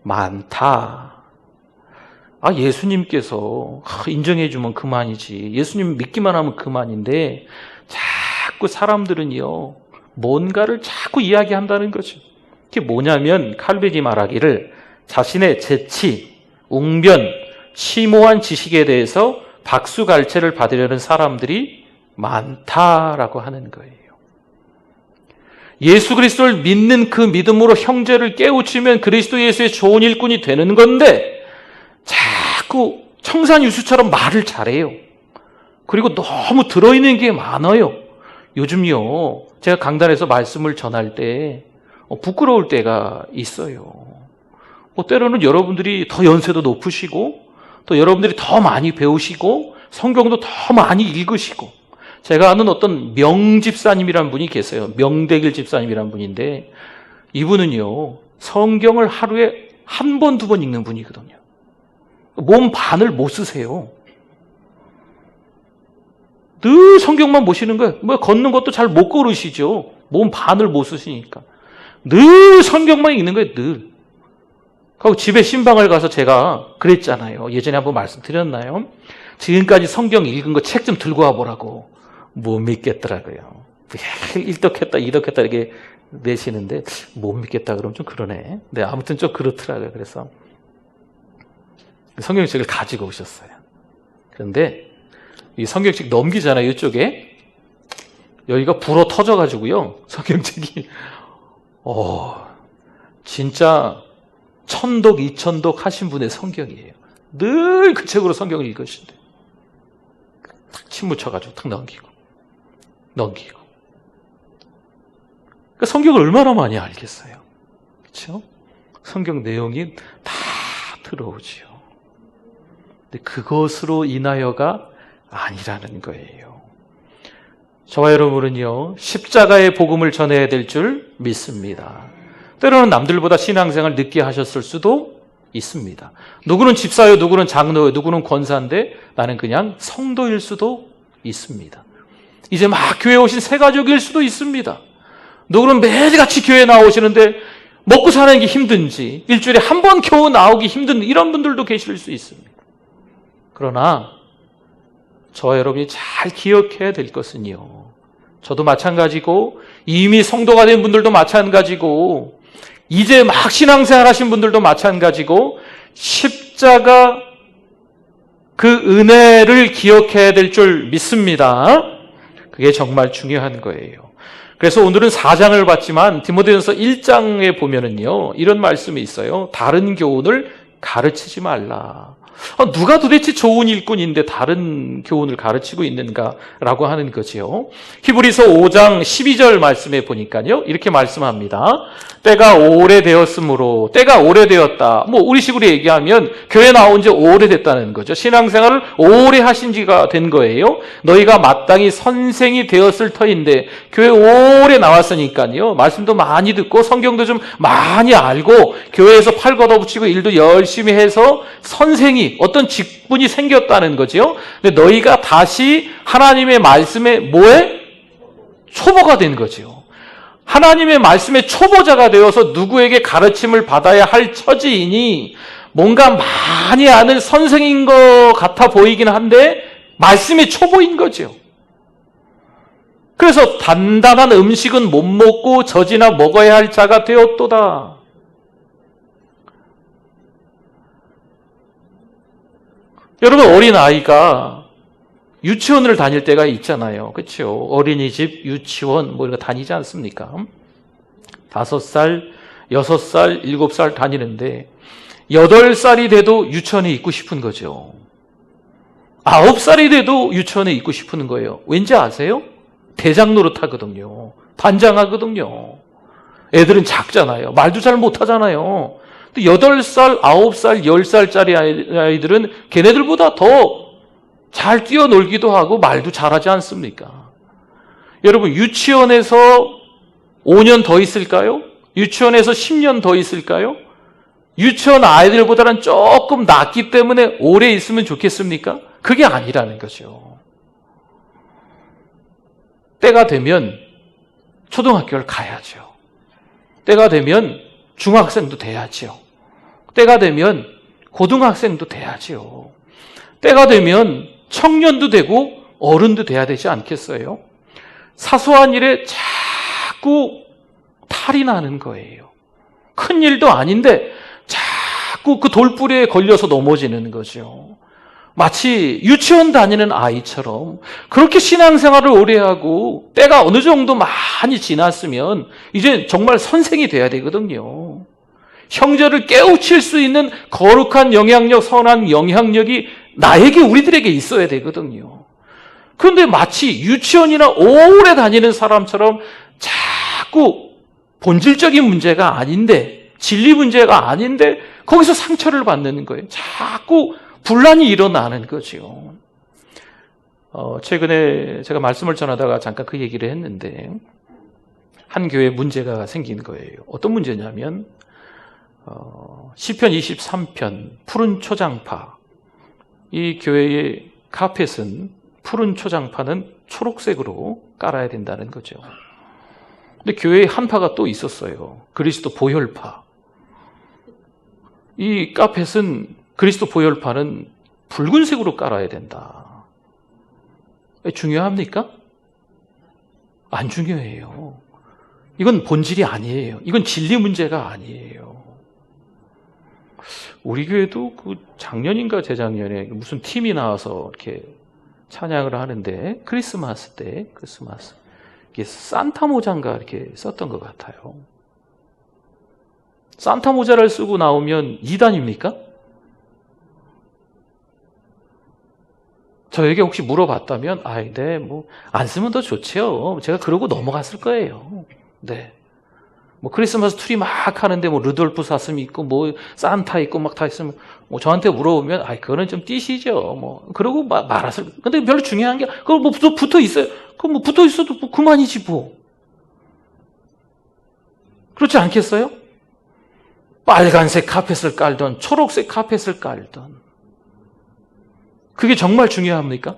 많다. 예수님께서 인정해주면 그만이지. 예수님 믿기만 하면 그만인데 자꾸 사람들은요, 뭔가를 자꾸 이야기한다는 거죠. 그게 뭐냐면 칼빈이 말하기를 자신의 재치, 웅변, 심오한 지식에 대해서 박수갈채를 받으려는 사람들이 많다라고 하는 거예요. 예수 그리스도를 믿는 그 믿음으로 형제를 깨우치면 그리스도 예수의 좋은 일꾼이 되는 건데 자꾸 청산유수처럼 말을 잘해요. 그리고 너무 들어있는 게 많아요. 요즘요, 제가 강단에서 말씀을 전할 때 부끄러울 때가 있어요. 때로는 여러분들이 더 연세도 높으시고 또 여러분들이 더 많이 배우시고 성경도 더 많이 읽으시고, 제가 아는 어떤 명집사님이란 분이 계세요. 명대길 집사님이란 분인데 이분은요, 성경을 하루에 한 번, 두 번 읽는 분이거든요. 몸 반을 못 쓰세요. 늘 성경만 보시는 거예요. 걷는 것도 잘 못 걸으시죠. 몸 반을 못 쓰시니까. 늘 성경만 읽는 거예요, 늘. 그리고 집에 신방을 가서 제가 그랬잖아요. 예전에 한번 말씀드렸나요? 지금까지 성경 읽은 거 책 좀 들고 와보라고. 못 믿겠더라고요. 일덕했다, 이덕했다 이렇게 내시는데 못 믿겠다 그러면 좀 그러네. 네, 아무튼 좀 그렇더라고요. 그래서 성경책을 가지고 오셨어요. 그런데 이 성경책 넘기잖아요. 이쪽에 여기가 불어 터져가지고요, 성경책이 진짜 천독, 이천독 하신 분의 성경이에요. 늘 그 책으로 성경을 읽으신대. 탁 침 묻혀가지고 탁 넘기고. 그러니까 성경을 얼마나 많이 알겠어요. 그렇죠? 성경 내용이 다 들어오지요. 근데 그것으로 인하여가 아니라는 거예요. 저와 여러분은요, 십자가의 복음을 전해야 될 줄 믿습니다. 때로는 남들보다 신앙생활을 늦게 하셨을 수도 있습니다. 누구는 집사요, 누구는 장로요, 누구는 권사인데 나는 그냥 성도일 수도 있습니다. 이제 막 교회 오신 새가족일 수도 있습니다. 누구는 매일같이 교회 나오시는데 먹고 사는 게 힘든지 일주일에 한 번 겨우 나오기 힘든 이런 분들도 계실 수 있습니다. 그러나 저와 여러분이 잘 기억해야 될 것은요, 저도 마찬가지고 이미 성도가 된 분들도 마찬가지고 이제 막 신앙생활 하신 분들도 마찬가지고 십자가 그 은혜를 기억해야 될 줄 믿습니다. 그게 정말 중요한 거예요. 그래서 오늘은 4장을 봤지만 디모데전서 1장에 보면은요, 이런 말씀이 있어요. 다른 교훈을 가르치지 말라. 누가 도대체 좋은 일꾼인데 다른 교훈을 가르치고 있는가라고 하는 거지요. 히브리서 5장 12절 말씀에 보니까요, 이렇게 말씀합니다. 때가 오래되었으므로, 때가 오래되었다. 우리식으로 얘기하면 교회 나온 지 오래됐다는 거죠. 신앙생활을 오래 하신 지가 된 거예요. 너희가 마땅히 선생이 되었을 터인데 교회 오래 나왔으니까요, 말씀도 많이 듣고 성경도 좀 많이 알고 교회에서 팔 걷어붙이고 일도 열심히 해서 선생이 어떤 직분이 생겼다는 거죠. 근데 너희가 다시 하나님의 말씀에 뭐에? 초보가 된 거죠. 하나님의 말씀의 초보자가 되어서 누구에게 가르침을 받아야 할 처지이니 뭔가 많이 아는 선생인 것 같아 보이긴 한데 말씀의 초보인 거죠. 그래서 단단한 음식은 못 먹고 젖이나 먹어야 할 자가 되었도다. 여러분, 어린아이가 유치원을 다닐 때가 있잖아요. 그렇죠? 어린이집, 유치원 이런 거 다니지 않습니까? 5살, 6살, 7살 다니는데 8살이 돼도 유치원에 있고 싶은 거죠. 9살이 돼도 유치원에 있고 싶은 거예요. 왠지 아세요? 대장 노릇하거든요. 반장하거든요. 애들은 작잖아요. 말도 잘 못하잖아요. 근데 8살, 9살, 10살짜리 아이들은 걔네들보다 더 잘 뛰어놀기도 하고 말도 잘하지 않습니까? 여러분, 유치원에서 5년 더 있을까요? 유치원에서 10년 더 있을까요? 유치원 아이들보다는 조금 낫기 때문에 오래 있으면 좋겠습니까? 그게 아니라는 거죠. 때가 되면 초등학교를 가야죠. 때가 되면 중학생도 돼야죠. 때가 되면 고등학생도 돼야죠. 때가 되면 청년도 되고 어른도 돼야 되지 않겠어요? 사소한 일에 자꾸 탈이 나는 거예요. 큰 일도 아닌데 자꾸 그 돌부리에 걸려서 넘어지는 거죠. 마치 유치원 다니는 아이처럼 그렇게 신앙생활을 오래 하고 때가 어느 정도 많이 지났으면 이제 정말 선생이 돼야 되거든요. 형제를 깨우칠 수 있는 거룩한 영향력, 선한 영향력이 나에게, 우리들에게 있어야 되거든요. 그런데 마치 유치원이나 오래 다니는 사람처럼 자꾸 본질적인 문제가 아닌데, 진리 문제가 아닌데 거기서 상처를 받는 거예요. 자꾸 분란이 일어나는 거죠. 최근에 제가 말씀을 전하다가 잠깐 그 얘기를 했는데, 한 교회에 문제가 생긴 거예요. 어떤 문제냐면 시편 23편 푸른 초장파, 이 교회의 카펫은, 푸른 초장파는 초록색으로 깔아야 된다는 거죠. 근데 교회에 한파가 또 있었어요. 그리스도 보혈파. 이 카펫은, 그리스도 보혈파는 붉은색으로 깔아야 된다. 중요합니까? 안 중요해요. 이건 본질이 아니에요. 이건 진리 문제가 아니에요. 우리 교회도 그 작년인가 재작년에 무슨 팀이 나와서 이렇게 찬양을 하는데, 크리스마스 때, 이게 산타 모자인가 이렇게 썼던 것 같아요. 산타 모자를 쓰고 나오면 이단입니까? 저에게 혹시 물어봤다면, 네, 안 쓰면 더 좋지요. 제가 그러고 넘어갔을 거예요. 네. 크리스마스 트리 막 하는데 루돌프 사슴 있고 산타 있고 막 다 있으면 저한테 물어보면 그거는 좀 띠시죠. 그러고 말았을. 근데 별로 중요한 게 그거 붙어 있어요. 그거 붙어 있어도 그만이지 뭐. 그렇지 않겠어요? 빨간색 카펫을 깔던 초록색 카펫을 깔던, 그게 정말 중요합니까?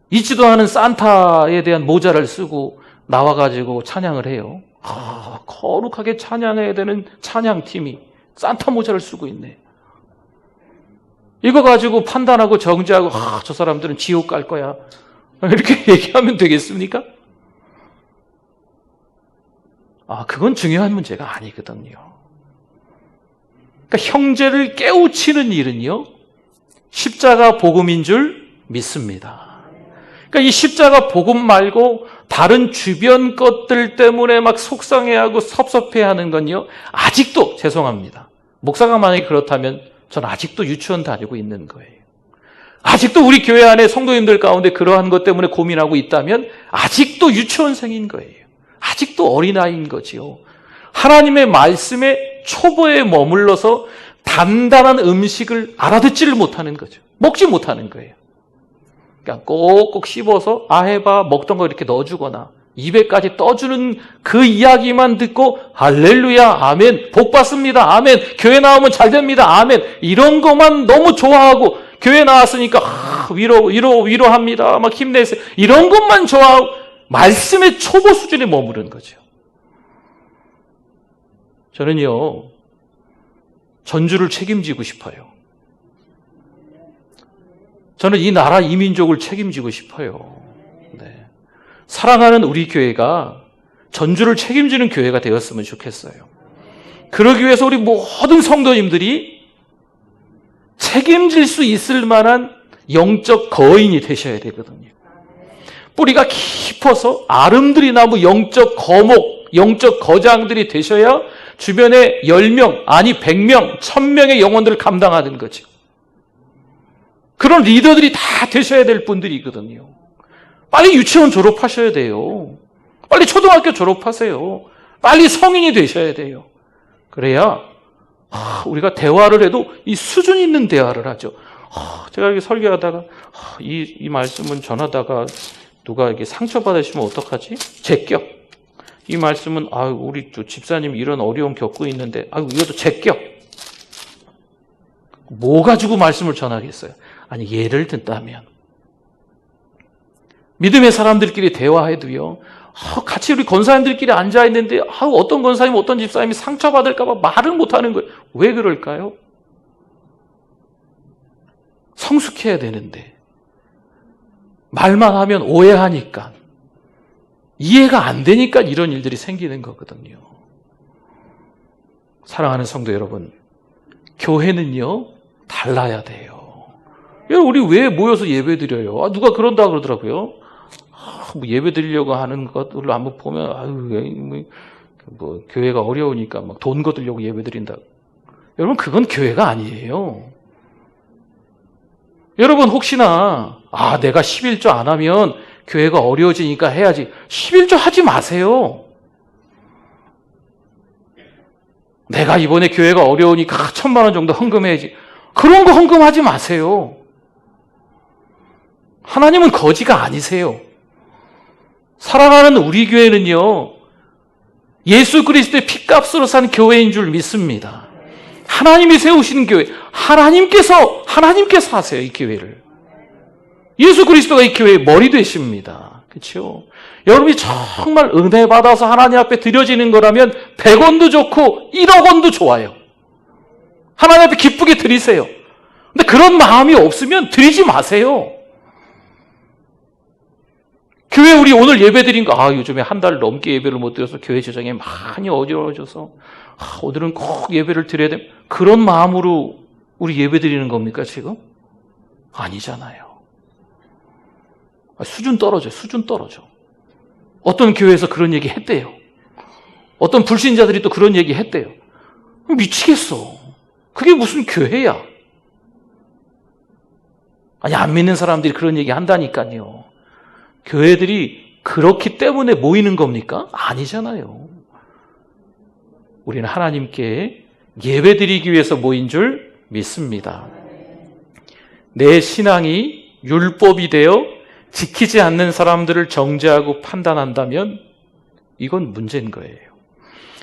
있지도 않은 산타에 대한 모자를 쓰고 나와가지고 찬양을 해요. 거룩하게 찬양해야 되는 찬양팀이 산타 모자를 쓰고 있네. 이거 가지고 판단하고 정죄하고 저 사람들은 지옥 갈 거야, 이렇게 얘기하면 되겠습니까? 그건 중요한 문제가 아니거든요. 그러니까 형제를 깨우치는 일은요, 십자가 복음인 줄 믿습니다. 그러니까 이 십자가 복음 말고 다른 주변 것들 때문에 막 속상해하고 섭섭해하는 건요, 아직도, 죄송합니다, 목사가 만약에 그렇다면 전 아직도 유치원 다니고 있는 거예요. 아직도 우리 교회 안에 성도님들 가운데 그러한 것 때문에 고민하고 있다면 아직도 유치원생인 거예요. 아직도 어린아이인 거지요. 하나님의 말씀에 초보에 머물러서 단단한 음식을 알아듣지를 못하는 거죠. 먹지 못하는 거예요. 그냥 꼭꼭 씹어서 해봐 먹던 거 이렇게 넣어주거나 입에까지 떠주는 그 이야기만 듣고 할렐루야, 아멘, 복 받습니다, 아멘, 교회 나오면 잘 됩니다, 아멘, 이런 것만 너무 좋아하고, 교회 나왔으니까 위로합니다, 막 힘내세요, 이런 것만 좋아하고 말씀의 초보 수준에 머무르는 거죠. 저는요, 전주를 책임지고 싶어요. 저는 이 나라, 이 민족을 책임지고 싶어요. 네. 사랑하는 우리 교회가 전주를 책임지는 교회가 되었으면 좋겠어요. 그러기 위해서 우리 모든 성도님들이 책임질 수 있을 만한 영적 거인이 되셔야 되거든요. 뿌리가 깊어서 아름드리 나무 영적 거목, 영적 거장들이 되셔야 주변에 10명, 아니 100명, 1000명의 영혼들을 감당하는 거죠. 그런 리더들이 다 되셔야 될 분들이거든요. 빨리 유치원 졸업하셔야 돼요. 빨리 초등학교 졸업하세요. 빨리 성인이 되셔야 돼요. 그래야 우리가 대화를 해도 이 수준 있는 대화를 하죠. 제가 이렇게 설교하다가 이 말씀은 전하다가 누가 이렇게 상처받으시면 어떡하지? 제껴. 이 말씀은 우리 집사님 이런 어려움 겪고 있는데 이것도 제껴. 뭐 가지고 말씀을 전하겠어요? 아니, 예를 든다면 믿음의 사람들끼리 대화해도요, 같이 우리 권사님들끼리 앉아있는데 어떤 권사님 어떤 집사님이 상처받을까 봐 말을 못하는 거예요. 왜 그럴까요? 성숙해야 되는데 말만 하면 오해하니까, 이해가 안 되니까 이런 일들이 생기는 거거든요. 사랑하는 성도 여러분, 교회는요 달라야 돼요. 여러분, 우리 왜 모여서 예배 드려요? 누가 그런다 그러더라고요. 뭐 예배 드리려고 하는 것들을 한번 보면 교회가 어려우니까 막 돈 거두려고 예배 드린다. 여러분, 그건 교회가 아니에요. 여러분, 혹시나 내가 11조 안 하면 교회가 어려워지니까 해야지. 11조 하지 마세요. 내가 이번에 교회가 어려우니까 1,000만 원 정도 헌금해야지. 그런 거 헌금하지 마세요. 하나님은 거지가 아니세요. 사랑하는 우리 교회는요, 예수 그리스도의 피값으로 산 교회인 줄 믿습니다. 하나님이 세우신 교회, 하나님께서 하세요, 이 교회를. 예수 그리스도가 이 교회의 머리 되십니다. 그렇죠? 여러분이 정말 은혜 받아서 하나님 앞에 드려지는 거라면 100원도 좋고 1억 원도 좋아요. 하나님 앞에 기쁘게 드리세요. 근데 그런 마음이 없으면 드리지 마세요. 교회 우리 오늘 예배 드린 거, 요즘에 한 달 넘게 예배를 못 드려서 교회 재정이 많이 어려워져서 오늘은 꼭 예배를 드려야 돼. 그런 마음으로 우리 예배 드리는 겁니까, 지금? 아니잖아요. 수준 떨어져. 어떤 교회에서 그런 얘기 했대요. 어떤 불신자들이 또 그런 얘기 했대요. 미치겠어. 그게 무슨 교회야? 아니, 안 믿는 사람들이 그런 얘기 한다니까요. 교회들이 그렇기 때문에 모이는 겁니까? 아니잖아요. 우리는 하나님께 예배드리기 위해서 모인 줄 믿습니다. 내 신앙이 율법이 되어 지키지 않는 사람들을 정죄하고 판단한다면 이건 문제인 거예요.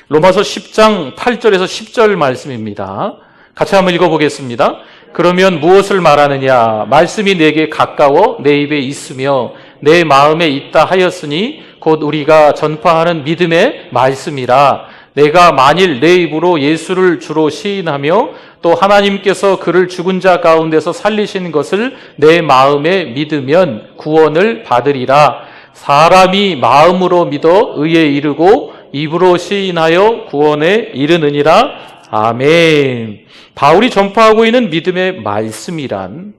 로마서 10장 8절에서 10절 말씀입니다. 같이 한번 읽어보겠습니다. 그러면 무엇을 말하느냐? 말씀이 내게 가까워 내 입에 있으며 내 마음에 있다 하였으니 곧 우리가 전파하는 믿음의 말씀이라. 내가 만일 내 입으로 예수를 주로 시인하며 또 하나님께서 그를 죽은 자 가운데서 살리신 것을 내 마음에 믿으면 구원을 받으리라. 사람이 마음으로 믿어 의에 이르고 입으로 시인하여 구원에 이르느니라. 아멘. 바울이 전파하고 있는 믿음의 말씀이란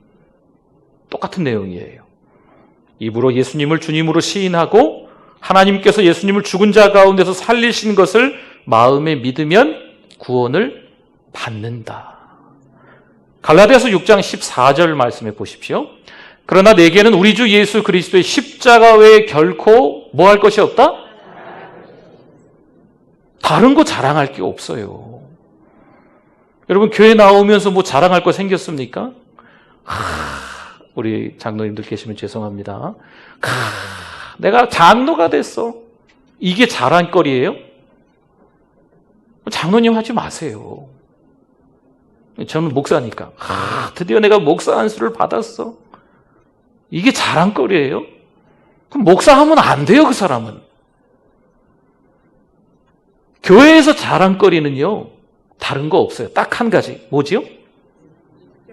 똑같은 내용이에요. 입으로 예수님을 주님으로 시인하고 하나님께서 예수님을 죽은 자 가운데서 살리신 것을 마음에 믿으면 구원을 받는다. 갈라디아서 6장 14절 말씀해 보십시오. 그러나 내게는 우리 주 예수 그리스도의 십자가 외에 결코 뭐 할 것이 없다? 다른 거 자랑할 게 없어요. 여러분, 교회 나오면서 뭐 자랑할 거 생겼습니까? 우리 장로님들 계시면 죄송합니다. 내가 장로가 됐어. 이게 자랑거리예요? 장로님 하지 마세요. 저는 목사니까. 드디어 내가 목사 안수를 받았어. 이게 자랑거리예요? 그럼 목사하면 안 돼요, 그 사람은. 교회에서 자랑거리는요, 다른 거 없어요. 딱 한 가지. 뭐지요?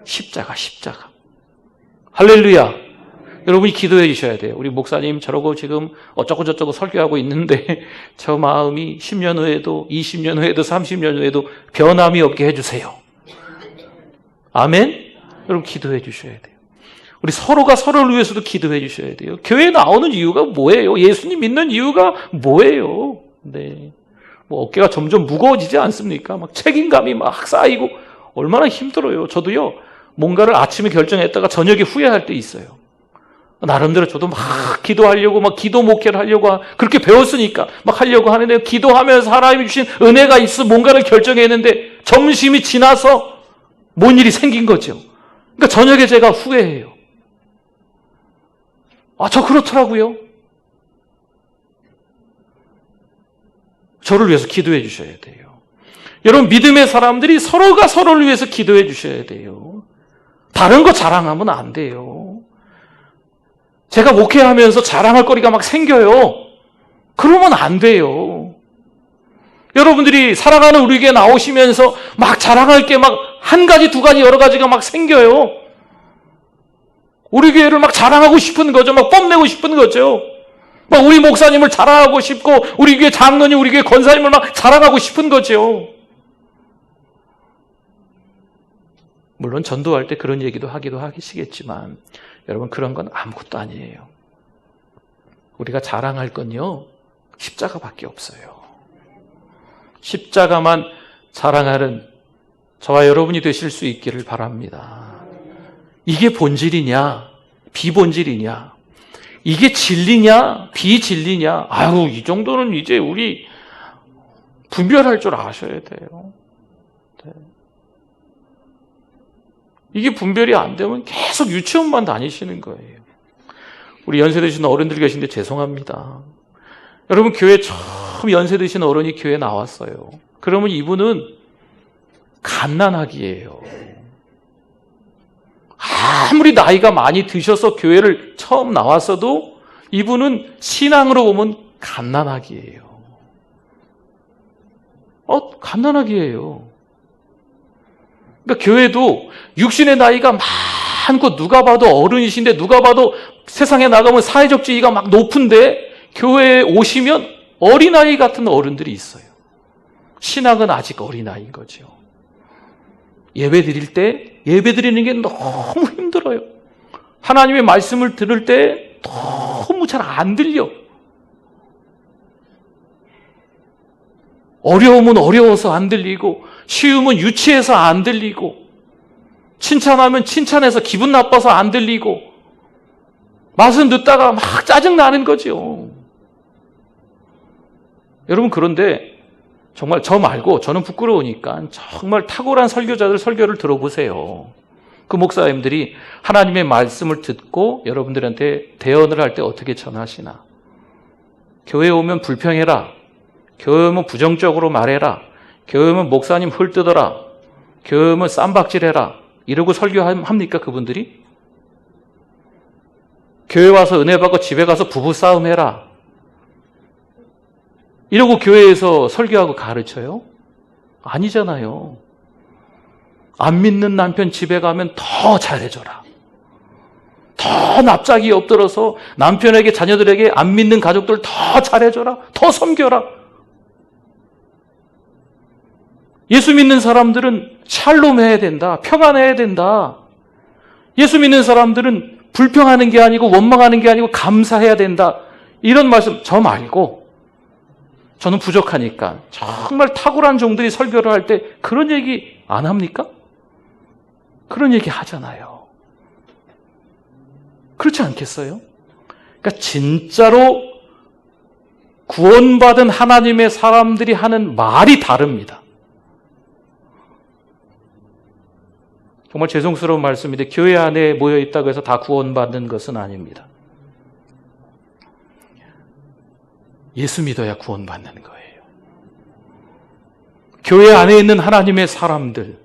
십자가. 할렐루야. 여러분이 기도해 주셔야 돼요. 우리 목사님 저러고 지금 어쩌고 저쩌고 설교하고 있는데 저 마음이 10년 후에도 20년 후에도 30년 후에도 변함이 없게 해주세요. 아멘? 여러분 기도해 주셔야 돼요. 우리 서로가 서로를 위해서도 기도해 주셔야 돼요. 교회에 나오는 이유가 뭐예요? 예수님 믿는 이유가 뭐예요? 네. 뭐 어깨가 점점 무거워지지 않습니까? 막 책임감이 막 쌓이고 얼마나 힘들어요. 저도요, 뭔가를 아침에 결정했다가 저녁에 후회할 때 있어요. 나름대로 저도 막 기도하려고, 막 기도 목회를 하려고, 그렇게 배웠으니까 막 하려고 하는데, 기도하면서 하나님이 주신 은혜가 있어 뭔가를 결정했는데, 점심이 지나서 뭔 일이 생긴 거죠. 그러니까 저녁에 제가 후회해요. 저 그렇더라고요. 저를 위해서 기도해 주셔야 돼요. 여러분, 믿음의 사람들이 서로가 서로를 위해서 기도해 주셔야 돼요. 다른 거 자랑하면 안 돼요. 제가 목회하면서 자랑할 거리가 막 생겨요. 그러면 안 돼요. 여러분들이 사랑하는 우리 교회 나오시면서 막 자랑할 게 막 한 가지, 두 가지, 여러 가지가 막 생겨요. 우리 교회를 막 자랑하고 싶은 거죠. 막 뽐내고 싶은 거죠. 막 우리 목사님을 자랑하고 싶고, 우리 교회 장로님, 우리 교회 권사님을 막 자랑하고 싶은 거죠. 물론 전도할 때 그런 얘기도 하기도 하시겠지만, 여러분, 그런 건 아무것도 아니에요. 우리가 자랑할 건요, 십자가밖에 없어요. 십자가만 자랑하는 저와 여러분이 되실 수 있기를 바랍니다. 이게 본질이냐, 비본질이냐, 이게 진리냐, 비진리냐, 이 정도는 이제 우리 분별할 줄 아셔야 돼요. 네. 이게 분별이 안 되면 계속 유치원만 다니시는 거예요. 우리 연세 드신 어른들 계신데 죄송합니다. 여러분, 교회 처음 연세 드신 어른이 교회에 나왔어요. 그러면 이분은 갓난아기예요. 아무리 나이가 많이 드셔서 교회를 처음 나왔어도 이분은 신앙으로 보면 갓난아기예요. 갓난아기예요. 그러니까 교회도 육신의 나이가 많고 누가 봐도 어른이신데, 누가 봐도 세상에 나가면 사회적 지위가 막 높은데, 교회에 오시면 어린아이 같은 어른들이 있어요. 신앙은 아직 어린아이인 거죠. 예배 드릴 때 예배 드리는 게 너무 힘들어요. 하나님의 말씀을 들을 때 너무 잘 안 들려. 어려우면 어려워서 안 들리고, 쉬우면 유치해서 안 들리고, 칭찬하면 칭찬해서 기분 나빠서 안 들리고, 말씀 듣다가 막 짜증나는 거죠. 여러분, 그런데 정말 저 말고, 저는 부끄러우니까 정말 탁월한 설교자들 설교를 들어보세요. 그 목사님들이 하나님의 말씀을 듣고 여러분들한테 대언을 할 때 어떻게 전하시나. 교회 오면 불평해라. 교회 오면 부정적으로 말해라. 교회 오면 목사님 헐뜯어라. 교회 오면 쌈박질해라. 이러고 설교합니까, 그분들이? 교회 와서 은혜 받고 집에 가서 부부싸움 해라. 이러고 교회에서 설교하고 가르쳐요? 아니잖아요. 안 믿는 남편 집에 가면 더 잘해줘라. 더 납작이 엎드려서 남편에게, 자녀들에게, 안 믿는 가족들 더 잘해줘라. 더 섬겨라. 예수 믿는 사람들은 샬롬해야 된다. 평안해야 된다. 예수 믿는 사람들은 불평하는 게 아니고 원망하는 게 아니고 감사해야 된다. 이런 말씀 저 말고, 저는 부족하니까 정말 탁월한 종들이 설교를 할 때 그런 얘기 안 합니까? 그런 얘기 하잖아요. 그렇지 않겠어요? 그러니까 진짜로 구원받은 하나님의 사람들이 하는 말이 다릅니다. 정말 죄송스러운 말씀인데, 교회 안에 모여 있다고 해서 다 구원받는 것은 아닙니다. 예수 믿어야 구원받는 거예요. 교회 안에 있는 하나님의 사람들,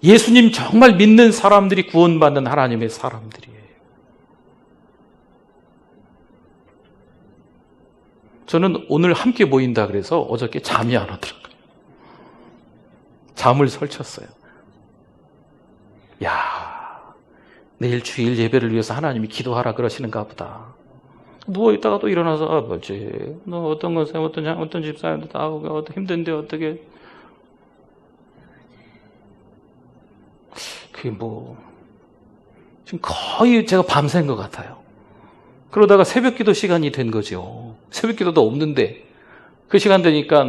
예수님 정말 믿는 사람들이 구원받는 하나님의 사람들이에요. 저는 오늘 함께 모인다 그래서 어저께 잠이 안 오더라고요. 잠을 설쳤어요. 내일 주일 예배를 위해서 하나님이 기도하라 그러시는가 보다. 누워있다가 또 일어나서, 뭐지, 너 어떤 권사님, 어떤 집사님도 다 힘든데 어떻게, 그게 지금 거의 제가 밤샌 것 같아요. 그러다가 새벽 기도 시간이 된 거죠. 새벽 기도도 없는데, 그 시간 되니까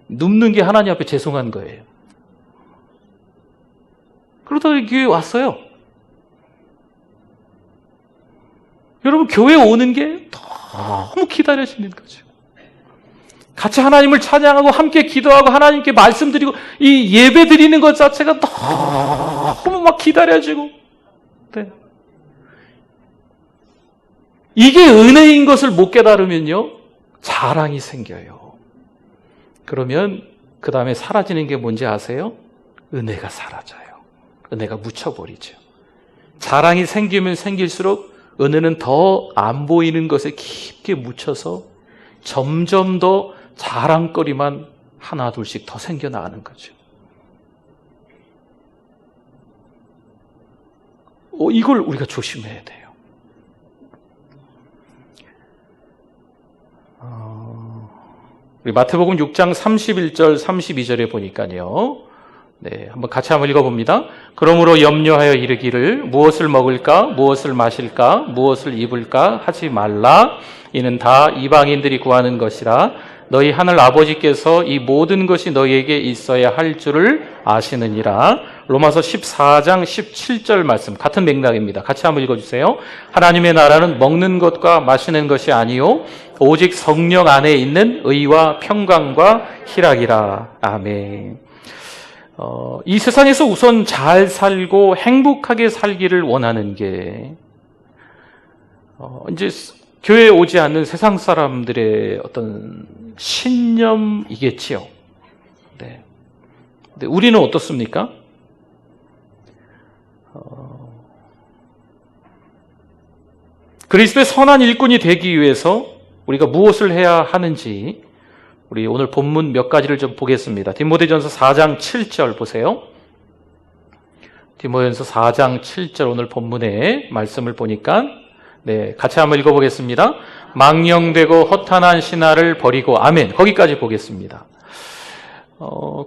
눕는 게 하나님 앞에 죄송한 거예요. 그러다가 교회에 왔어요. 여러분, 교회 오는 게 너무 기다려지는 거죠. 같이 하나님을 찬양하고 함께 기도하고 하나님께 말씀드리고 이 예배 드리는 것 자체가 너무 막 기다려지고, 네. 이게 은혜인 것을 못 깨달으면요, 자랑이 생겨요. 그러면 그 다음에 사라지는 게 뭔지 아세요? 은혜가 사라져요. 은혜가 묻혀버리죠. 자랑이 생기면 생길수록 은혜는 더 안 보이는 것에 깊게 묻혀서 점점 더 자랑거리만 하나 둘씩 더 생겨나가는 거죠. 이걸 우리가 조심해야 돼요. 우리 마태복음 6장 31절 32절에 보니까요, 네, 한번 읽어봅니다. 그러므로 염려하여 이르기를 무엇을 먹을까, 무엇을 마실까, 무엇을 입을까 하지 말라. 이는 다 이방인들이 구하는 것이라. 너희 하늘 아버지께서 이 모든 것이 너희에게 있어야 할 줄을 아시느니라. 로마서 14장 17절 말씀, 같은 맥락입니다. 같이 한번 읽어주세요. 하나님의 나라는 먹는 것과 마시는 것이 아니요 오직 성령 안에 있는 의와 평강과 희락이라. 아멘. 이 세상에서 우선 잘 살고 행복하게 살기를 원하는 게 이제 교회에 오지 않는 세상 사람들의 어떤 신념이겠지요. 네. 근데 우리는 어떻습니까? 그리스도의 선한 일꾼이 되기 위해서 우리가 무엇을 해야 하는지 우리 오늘 본문 몇 가지를 좀 보겠습니다. 디모데전서 4장 7절 보세요. 디모데전서 4장 7절 오늘 본문의 말씀을 보니까 네, 같이 한번 읽어보겠습니다. 망령되고 허탄한 신화를 버리고, 아멘. 거기까지 보겠습니다.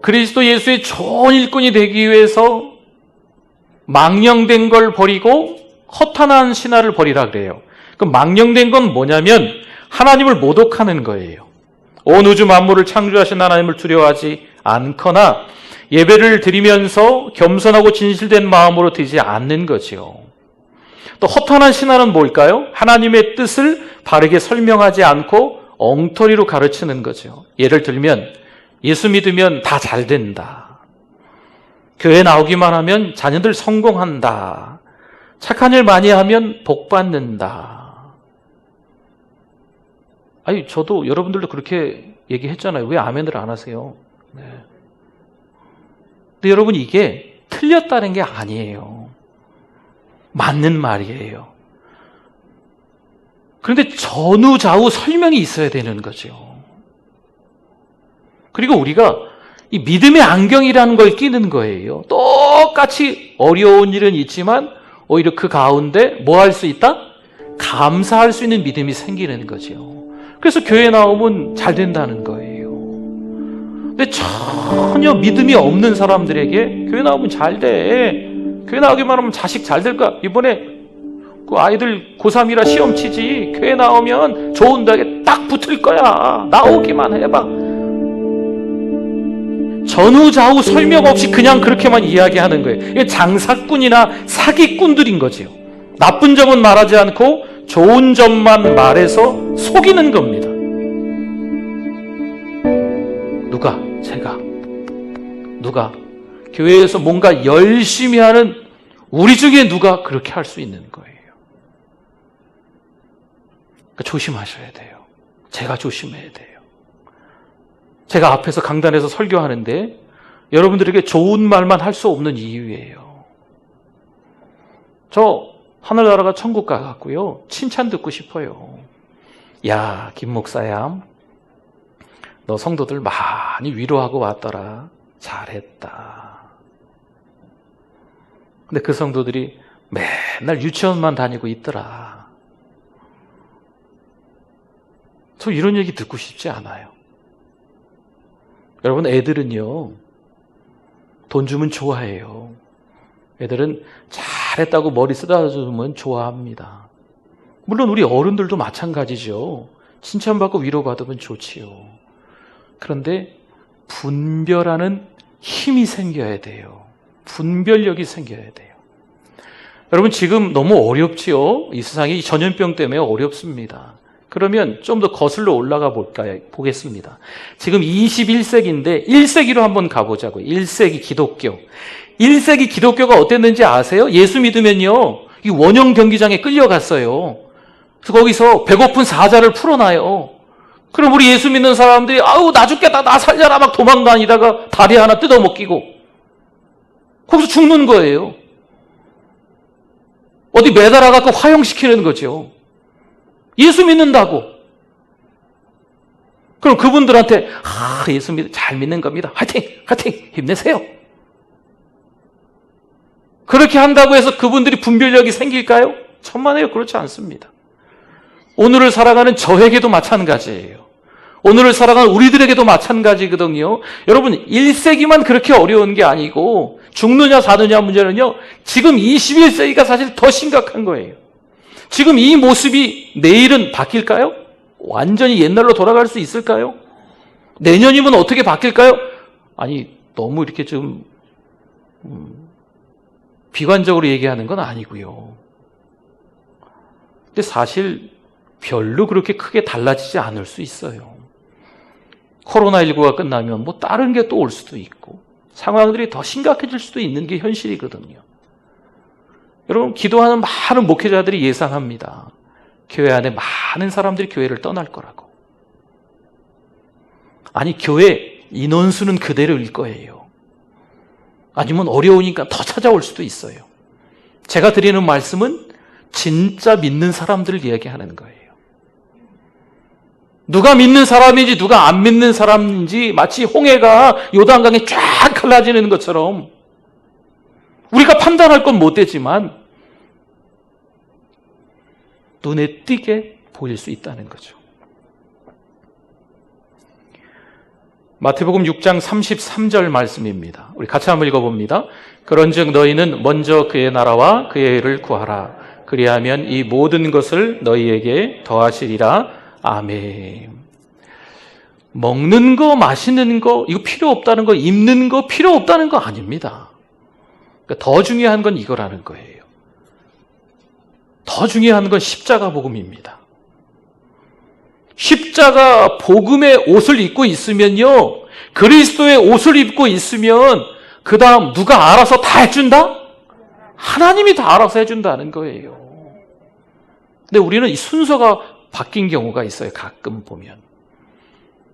그리스도 예수의 좋은 일꾼이 되기 위해서 망령된 걸 버리고 허탄한 신화를 버리라 그래요. 그럼 망령된 건 뭐냐면 하나님을 모독하는 거예요. 온 우주 만물을 창조하신 하나님을 두려워하지 않거나 예배를 드리면서 겸손하고 진실된 마음으로 드리지 않는 거지요. 또 허탄한 신화는 뭘까요? 하나님의 뜻을 바르게 설명하지 않고 엉터리로 가르치는 거죠. 예를 들면 예수 믿으면 다 잘 된다. 교회 나오기만 하면 자녀들 성공한다. 착한 일 많이 하면 복 받는다. 아니, 저도 여러분들도 그렇게 얘기했잖아요. 왜 아멘을 안 하세요? 네. 근데 여러분, 이게 틀렸다는 게 아니에요. 맞는 말이에요. 그런데 전후좌우 설명이 있어야 되는 거죠. 그리고 우리가 이 믿음의 안경이라는 걸 끼는 거예요. 똑같이 어려운 일은 있지만 오히려 그 가운데 뭐 할 수 있다? 감사할 수 있는 믿음이 생기는 거죠. 그래서 교회 나오면 잘 된다는 거예요. 근데 전혀 믿음이 없는 사람들에게 교회 나오면 잘 돼. 교회 나오기만 하면 자식 잘 될 거야. 이번에 그 아이들 고3이라 시험 치지. 교회 나오면 좋은 대학에 딱 붙을 거야. 나오기만 해봐. 전후좌우 설명 없이 그냥 그렇게만 이야기하는 거예요. 이게 장사꾼이나 사기꾼들인 거지요. 나쁜 점은 말하지 않고 좋은 점만 말해서 속이는 겁니다. 누가? 제가. 누가? 교회에서 뭔가 열심히 하는 우리 중에 누가 그렇게 할 수 있는 거예요. 그러니까 조심하셔야 돼요. 제가 조심해야 돼요. 제가 앞에서 강단에서 설교하는데 여러분들에게 좋은 말만 할 수 없는 이유예요. 저 하늘나라가 천국 가갖고요, 칭찬 듣고 싶어요. 야, 김 목사야, 너 성도들 많이 위로하고 왔더라. 잘했다. 근데 그 성도들이 맨날 유치원만 다니고 있더라. 저 이런 얘기 듣고 싶지 않아요. 여러분, 애들은요, 돈 주면 좋아해요. 애들은 잘했다고 머리 쓰다주면 좋아합니다. 물론 우리 어른들도 마찬가지죠. 칭찬받고 위로받으면 좋지요. 그런데 분별하는 힘이 생겨야 돼요. 분별력이 생겨야 돼요. 여러분 지금 너무 어렵지요? 이 세상이 전염병 때문에 어렵습니다. 그러면 좀 더 거슬러 올라가 보겠습니다. 지금 21세기인데 1세기로 한번 가보자고요. 1세기 기독교. 1세기 기독교가 어땠는지 아세요? 예수 믿으면요, 이 원형 경기장에 끌려갔어요. 그래서 거기서 배고픈 사자를 풀어놔요. 그럼 우리 예수 믿는 사람들이 아우 나 죽겠다 나 살려라 막 도망다니다가 다리 하나 뜯어먹기고 거기서 죽는 거예요. 어디 매달아갖고 화형시키는 거죠. 예수 믿는다고. 그럼 그분들한테 예수 잘 믿는 겁니다. 화이팅! 화이팅! 힘내세요. 그렇게 한다고 해서 그분들이 분별력이 생길까요? 천만에요. 그렇지 않습니다. 오늘을 살아가는 저에게도 마찬가지예요. 오늘을 살아가는 우리들에게도 마찬가지거든요. 여러분 1세기만 그렇게 어려운 게 아니고 죽느냐 사느냐 문제는요, 지금 21세기가 사실 더 심각한 거예요. 지금 이 모습이 내일은 바뀔까요? 완전히 옛날로 돌아갈 수 있을까요? 내년이면 어떻게 바뀔까요? 아니 너무 이렇게 좀 비관적으로 얘기하는 건 아니고요. 근데 사실 별로 그렇게 크게 달라지지 않을 수 있어요. 코로나19가 끝나면 뭐 다른 게 또 올 수도 있고 상황들이 더 심각해질 수도 있는 게 현실이거든요. 여러분 기도하는 많은 목회자들이 예상합니다. 교회 안에 많은 사람들이 교회를 떠날 거라고. 아니 교회 인원수는 그대로일 거예요. 아니면 어려우니까 더 찾아올 수도 있어요. 제가 드리는 말씀은 진짜 믿는 사람들을 이야기하는 거예요. 누가 믿는 사람인지 누가 안 믿는 사람인지 마치 홍해가 요단강에 쫙 갈라지는 것처럼 우리가 판단할 건 못 되지만 눈에 띄게 보일 수 있다는 거죠. 마태복음 6장 33절 말씀입니다. 우리 같이 한번 읽어봅니다. 그런즉 너희는 먼저 그의 나라와 그의 의를 구하라. 그리하면 이 모든 것을 너희에게 더하시리라. 아멘. 먹는 거, 마시는 거, 이거 필요 없다는 거, 입는 거 필요 없다는 거 아닙니다. 그러니까 더 중요한 건 이거라는 거예요. 더 중요한 건 십자가 복음입니다. 십자가 복음의 옷을 입고 있으면요, 그리스도의 옷을 입고 있으면 그 다음 누가 알아서 다 해준다? 하나님이 다 알아서 해준다는 거예요. 근데 우리는 이 순서가 바뀐 경우가 있어요. 가끔 보면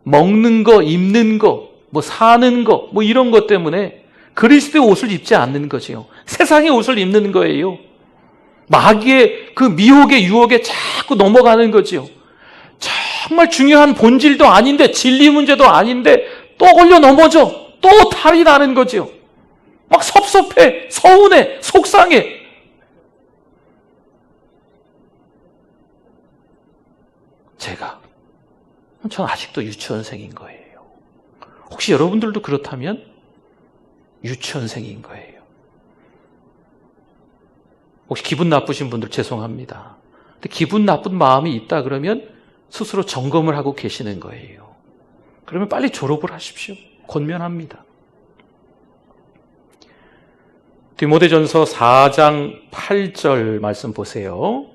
먹는 거, 입는 거, 뭐 사는 거, 뭐 이런 것 때문에 그리스도의 옷을 입지 않는 거지요. 세상의 옷을 입는 거예요. 마귀의 그 미혹의 유혹에 자꾸 넘어가는 거지요. 정말 중요한 본질도 아닌데, 진리 문제도 아닌데 또 걸려 넘어져. 또 탈이 나는 거지요. 막 섭섭해, 서운해, 속상해. 전 아직도 유치원생인 거예요. 혹시 여러분들도 그렇다면 유치원생인 거예요. 혹시 기분 나쁘신 분들 죄송합니다. 근데 기분 나쁜 마음이 있다 그러면 스스로 점검을 하고 계시는 거예요. 그러면 빨리 졸업을 하십시오. 권면합니다. 디모데전서 4장 8절 말씀 보세요.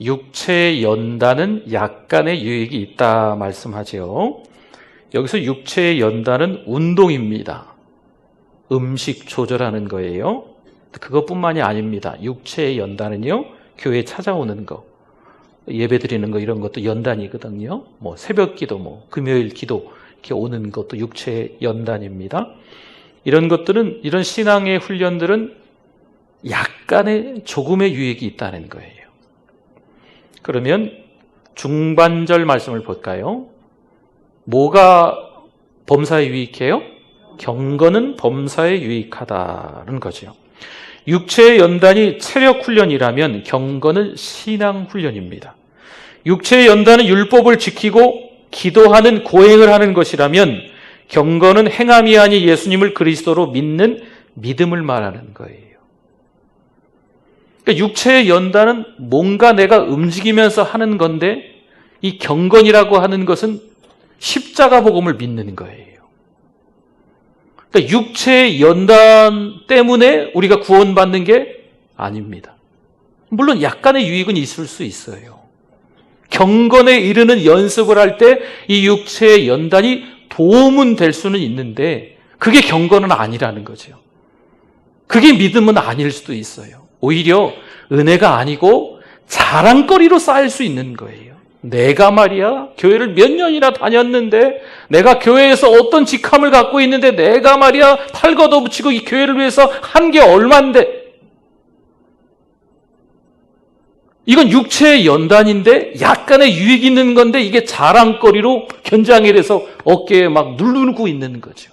육체의 연단은 약간의 유익이 있다 말씀하죠. 여기서 육체의 연단은 운동입니다. 음식 조절하는 거예요. 그것뿐만이 아닙니다. 육체의 연단은요, 교회에 찾아오는 거, 예배 드리는 거 이런 것도 연단이거든요. 뭐 새벽 기도, 뭐 금요일 기도 이렇게 오는 것도 육체의 연단입니다. 이런 것들은, 이런 신앙의 훈련들은 약간의 조금의 유익이 있다는 거예요. 그러면 중반절 말씀을 볼까요? 뭐가 범사에 유익해요? 경건은 범사에 유익하다는 거죠. 육체의 연단이 체력 훈련이라면 경건은 신앙 훈련입니다. 육체의 연단은 율법을 지키고 기도하는 고행을 하는 것이라면 경건은 행함이 아닌 예수님을 그리스도로 믿는 믿음을 말하는 거예요. 그러니까 육체의 연단은 뭔가 내가 움직이면서 하는 건데, 이 경건이라고 하는 것은 십자가 복음을 믿는 거예요. 그러니까 육체의 연단 때문에 우리가 구원받는 게 아닙니다. 물론 약간의 유익은 있을 수 있어요. 경건에 이르는 연습을 할 때 이 육체의 연단이 도움은 될 수는 있는데 그게 경건은 아니라는 거죠. 그게 믿음은 아닐 수도 있어요. 오히려 은혜가 아니고 자랑거리로 쌓일 수 있는 거예요. 내가 말이야 교회를 몇 년이나 다녔는데, 내가 교회에서 어떤 직함을 갖고 있는데, 내가 말이야 팔 걷어붙이고 이 교회를 위해서 한 게 얼만데, 이건 육체의 연단인데 약간의 유익이 있는 건데 이게 자랑거리로 견장이 돼서 어깨에 막 누르고 있는 거죠.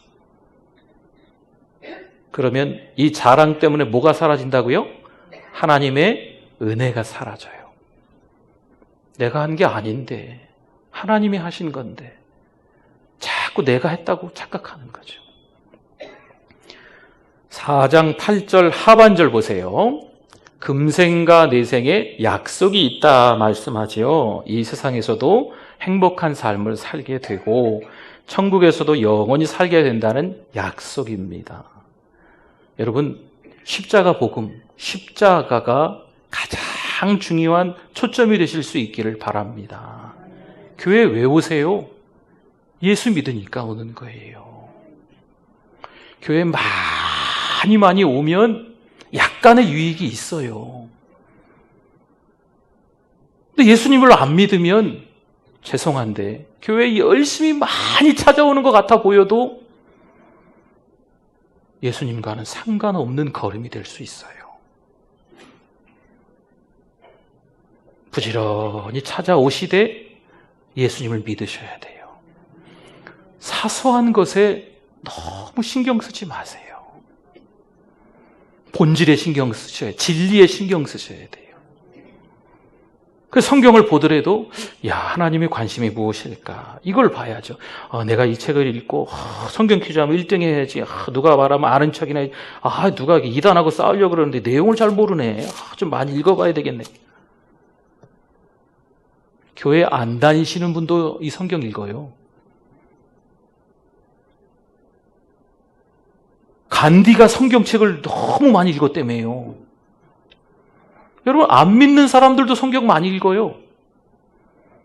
그러면 이 자랑 때문에 뭐가 사라진다고요? 하나님의 은혜가 사라져요. 내가 한 게 아닌데, 하나님이 하신 건데 자꾸 내가 했다고 착각하는 거죠. 4장 8절 하반절 보세요. 금생과 내생에 약속이 있다 말씀하지요. 이 세상에서도 행복한 삶을 살게 되고 천국에서도 영원히 살게 된다는 약속입니다. 여러분, 십자가 복음, 십자가가 가장 중요한 초점이 되실 수 있기를 바랍니다. 교회 왜 오세요? 예수 믿으니까 오는 거예요. 교회 많이 오면 약간의 유익이 있어요. 근데 예수님을 안 믿으면 죄송한데 교회에 열심히 많이 찾아오는 것 같아 보여도 예수님과는 상관없는 걸음이 될 수 있어요. 부지런히 찾아오시되 예수님을 믿으셔야 돼요. 사소한 것에 너무 신경 쓰지 마세요. 본질에 신경 쓰셔야, 진리에 신경 쓰셔야 돼요. 그 성경을 보더라도 하나님의 관심이 무엇일까? 이걸 봐야죠. 내가 이 책을 읽고 성경 퀴즈하면 1등 해야지. 누가 말하면 아는 척이나. 누가 이단하고 싸우려고 그러는데 내용을 잘 모르네. 좀 많이 읽어봐야 되겠네. 교회 안 다니시는 분도 이 성경 읽어요. 간디가 성경책을 너무 많이 읽었다며요. 여러분, 안 믿는 사람들도 성경 많이 읽어요.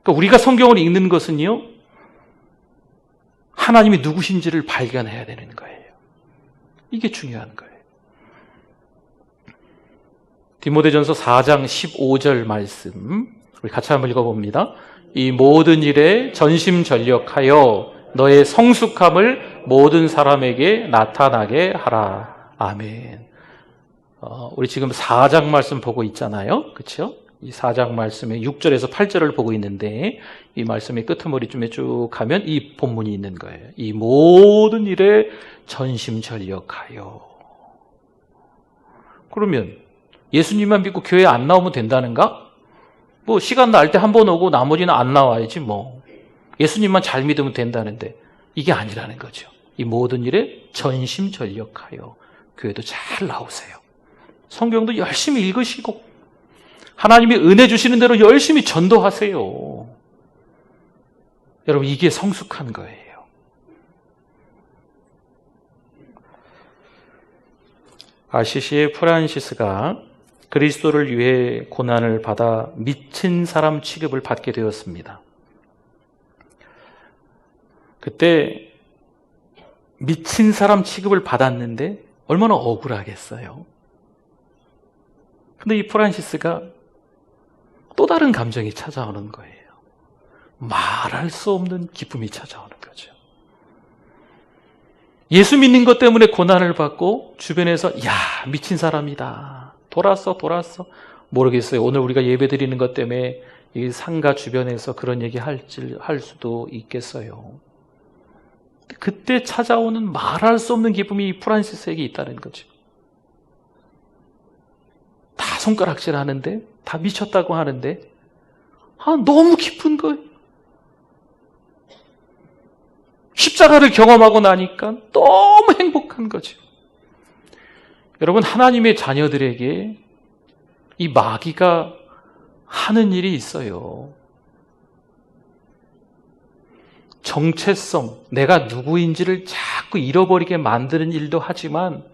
그러니까 우리가 성경을 읽는 것은요, 하나님이 누구신지를 발견해야 되는 거예요. 이게 중요한 거예요. 디모데전서 4장 15절 말씀 우리 같이 한번 읽어봅니다. 이 모든 일에 전심전력하여 너의 성숙함을 모든 사람에게 나타나게 하라. 아멘. 우리 지금 4장 말씀 보고 있잖아요. 그렇죠? 이 4장 말씀의 6절에서 8절을 보고 있는데 이 말씀의 끄트머리쯤에 쭉 가면 이 본문이 있는 거예요. 이 모든 일에 전심전력하여. 그러면 예수님만 믿고 교회 안 나오면 된다는가? 뭐 시간 날 때 한 번 오고 나머지는 안 나와야지 뭐. 예수님만 잘 믿으면 된다는데 이게 아니라는 거죠. 이 모든 일에 전심전력하여 교회도 잘 나오세요. 성경도 열심히 읽으시고 하나님이 은혜 주시는 대로 열심히 전도하세요. 여러분, 이게 성숙한 거예요. 아시시의 프란시스가 그리스도를 위해 고난을 받아 미친 사람 취급을 받게 되었습니다. 그때 미친 사람 취급을 받았는데 얼마나 억울하겠어요. 근데 이 프란시스가 또 다른 감정이 찾아오는 거예요. 말할 수 없는 기쁨이 찾아오는 거죠. 예수 믿는 것 때문에 고난을 받고 주변에서 미친 사람이다. 돌았어. 모르겠어요. 오늘 우리가 예배 드리는 것 때문에 이 상가 주변에서 그런 얘기 할 수도 있겠어요. 그때 찾아오는 말할 수 없는 기쁨이 프란시스에게 있다는 거죠. 다 손가락질 하는데, 다 미쳤다고 하는데, 너무 기쁜 거예요. 십자가를 경험하고 나니까 너무 행복한 거죠. 여러분, 하나님의 자녀들에게 이 마귀가 하는 일이 있어요. 정체성, 내가 누구인지를 자꾸 잃어버리게 만드는 일도 하지만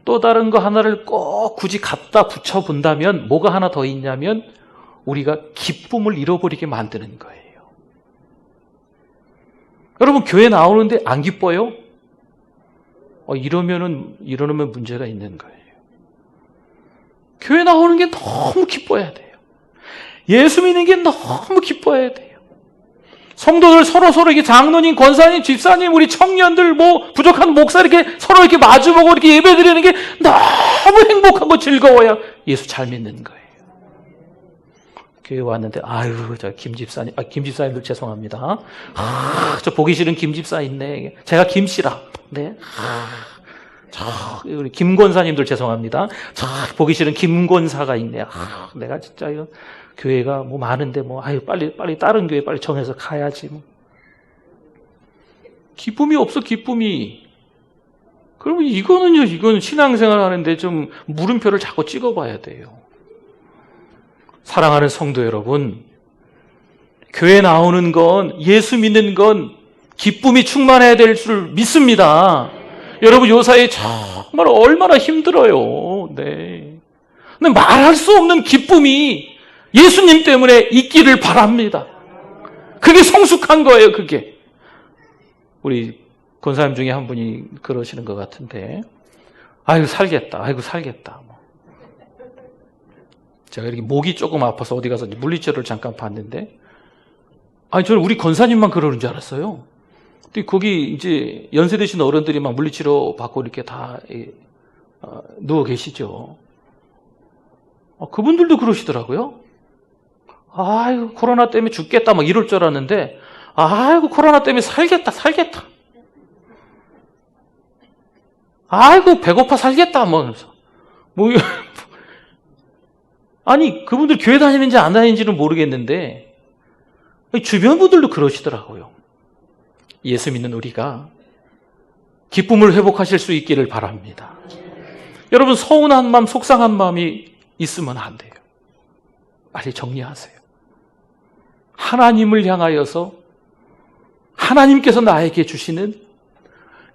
또 다른 거 하나를 꼭 굳이 갖다 붙여본다면 뭐가 하나 더 있냐면 우리가 기쁨을 잃어버리게 만드는 거예요. 여러분, 교회 나오는데 안 기뻐요? 이러면 문제가 있는 거예요. 교회 나오는 게 너무 기뻐야 돼요. 예수 믿는 게 너무 기뻐야 돼요. 성도들 서로에게 장로님, 권사님, 집사님, 우리 청년들, 부족한 목사 이렇게 서로 이렇게 마주보고 이렇게 예배드리는 게 너무 행복하고 즐거워야 예수 잘 믿는 거예요. 교회 왔는데, 저 김집사님들 죄송합니다. 저 보기 싫은 김집사 있네. 제가 김씨라. 네. 우리 김권사님들 죄송합니다. 보기 싫은 김권사가 있네. 내가 진짜 이거 교회가 많은데 빨리 다른 교회 빨리 정해서 가야지. 기쁨이 없어, 기쁨이. 그러면 이거는 신앙생활 하는데 좀 물음표를 자꾸 찍어봐야 돼요. 사랑하는 성도 여러분, 교회 나오는 건, 예수 믿는 건 기쁨이 충만해야 될 줄 믿습니다. 여러분, 요사이 정말 얼마나 힘들어요. 네. 근데 말할 수 없는 기쁨이 예수님 때문에 있기를 바랍니다. 그게 성숙한 거예요, 그게. 우리 권사님 중에 한 분이 그러시는 것 같은데, 아이고, 살겠다. 제가 이렇게 목이 조금 아파서 어디 가서 물리치료를 잠깐 봤는데, 저는 우리 권사님만 그러는 줄 알았어요. 근데 거기 이제 연세 드신 어른들이 막 물리치료 받고 이렇게 다 누워 계시죠. 그분들도 그러시더라고요. 아이고, 코로나 때문에 죽겠다 막 이럴 줄 알았는데, 아이고, 코로나 때문에 살겠다. 아이고, 배고파 살겠다 하면서. 아니, 그분들 교회 다니는지 안 다니는지는 모르겠는데, 주변 분들도 그러시더라고요. 예수 믿는 우리가 기쁨을 회복하실 수 있기를 바랍니다. 여러분, 서운한 마음, 속상한 마음이 있으면 안 돼요. 빨리 정리하세요. 하나님을 향하여서 하나님께서 나에게 주시는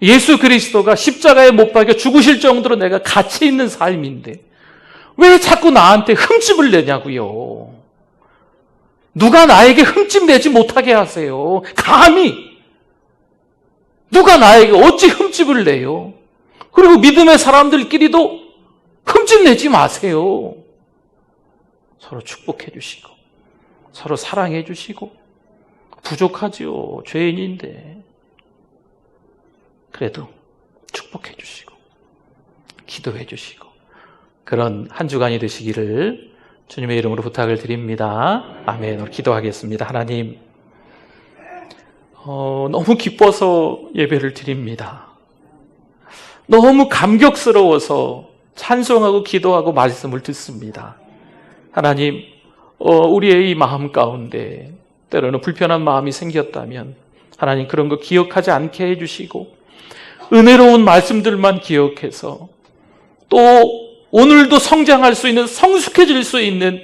예수 그리스도가 십자가에 못 박혀 죽으실 정도로 내가 가치 있는 삶인데 왜 자꾸 나한테 흠집을 내냐고요. 누가 나에게 흠집 내지 못하게 하세요. 감히 누가 나에게 어찌 흠집을 내요. 그리고 믿음의 사람들끼리도 흠집 내지 마세요. 서로 축복해 주시고 서로 사랑해 주시고, 부족하지요. 죄인인데 그래도 축복해 주시고 기도해 주시고 그런 한 주간이 되시기를 주님의 이름으로 부탁을 드립니다. 아멘. 우리 기도하겠습니다. 하나님, 너무 기뻐서 예배를 드립니다. 너무 감격스러워서 찬송하고 기도하고 말씀을 듣습니다. 하나님, 우리의 이 마음 가운데 때로는 불편한 마음이 생겼다면 하나님 그런 거 기억하지 않게 해주시고 은혜로운 말씀들만 기억해서 또 오늘도 성장할 수 있는, 성숙해질 수 있는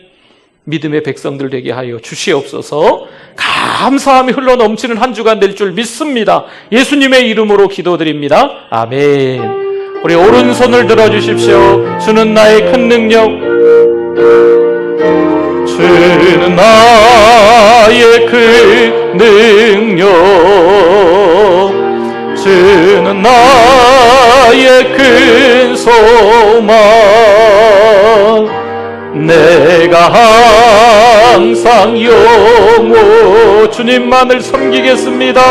믿음의 백성들 되게 하여 주시옵소서. 감사함이 흘러넘치는 한 주간 될 줄 믿습니다. 예수님의 이름으로 기도드립니다. 아멘. 우리 오른손을 들어주십시오. 주는 나의 큰 능력, 주는 나의 큰 능력, 주는 나의 큰 소망, 내가 항상 영원 주님만을 섬기겠습니다.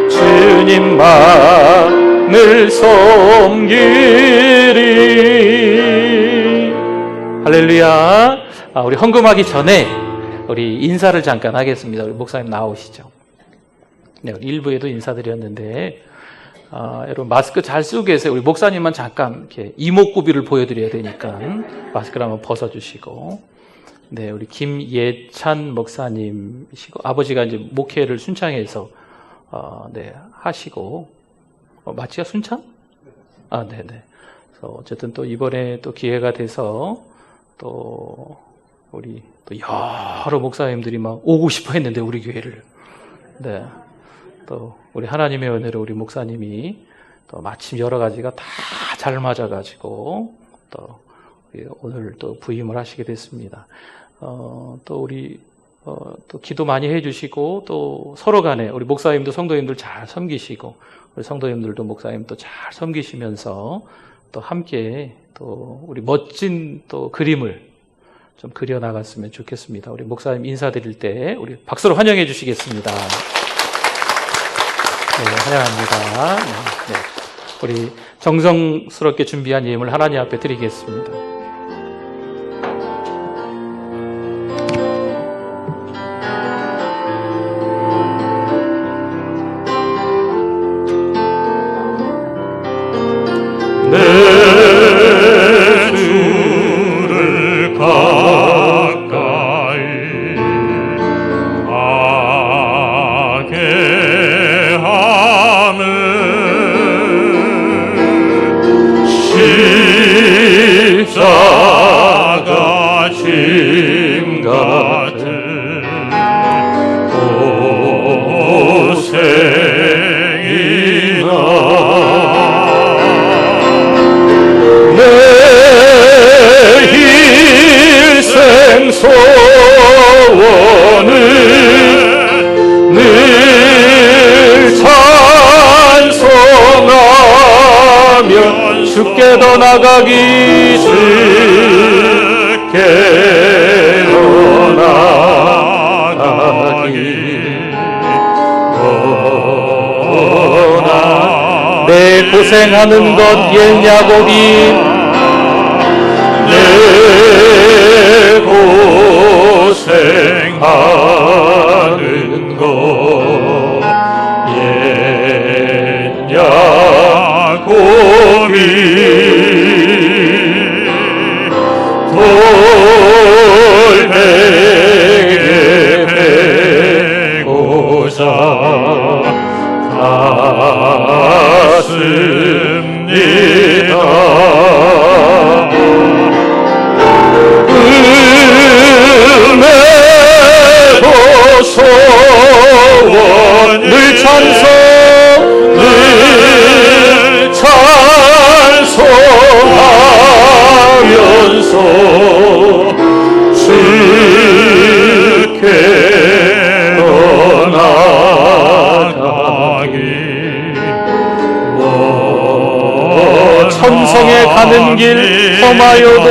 주님만을 섬기리. 할렐루야. 우리 헌금하기 전에 우리 인사를 잠깐 하겠습니다. 우리 목사님 나오시죠. 네, 우리 1부에도 인사드렸는데 여러분 마스크 잘 쓰고 계세요. 우리 목사님만 잠깐 이렇게 이목구비를 보여드려야 되니까 마스크를 한번 벗어주시고, 네, 우리 김예찬 목사님이시고 아버지가 이제 목회를 순창에서 네 하시고 맞지요? 순창? 네네. 그래서 어쨌든 또 이번에 또 기회가 돼서 또 우리 또 여러 목사님들이 막 오고 싶어 했는데 우리 교회를, 네, 또 우리 하나님의 은혜로 우리 목사님이 또 마침 여러 가지가 다 잘 맞아가지고 또 오늘 또 부임을 하시게 됐습니다. 또 우리 또 기도 많이 해주시고 또 서로 간에 우리 목사님도 성도님들 잘 섬기시고 우리 성도님들도 목사님도 잘 섬기시면서 또 함께 또 우리 멋진 또 그림을 좀 그려 나갔으면 좋겠습니다. 우리 목사님 인사드릴 때 우리 박수로 환영해 주시겠습니다. 네, 환영합니다. 네. 우리 정성스럽게 준비한 예물 하나님 앞에 드리겠습니다. 내 주를 가까이 하게 하는 십자가 짐 같은 고생이나 내 일생 소원을 늘 찬송하며 주께 더 나가기 주께 더 나가기 내 고생하는 것 옛야곱이 내 고생하는 것 옛야곱이 돌베개 베고자 갔습니다. 은혜도 소원 늘 찬송 늘 찬송하면서 주께 떠나가기 천성에 가는 길 험하여도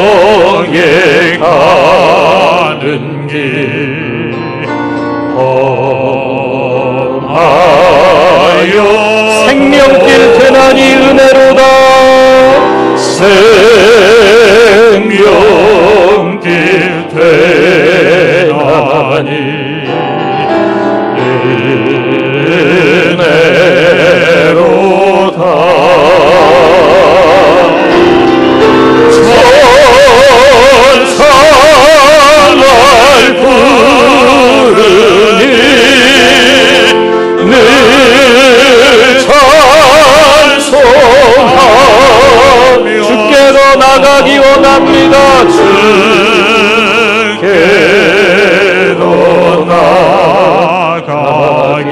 천성에 가는 길 험하여 생명길 되나니 은혜로다 생명길 되나니 은혜로다 천사날 부르니 늘 찬송하며 주께로 나가기 원합니다. 주께로 나가기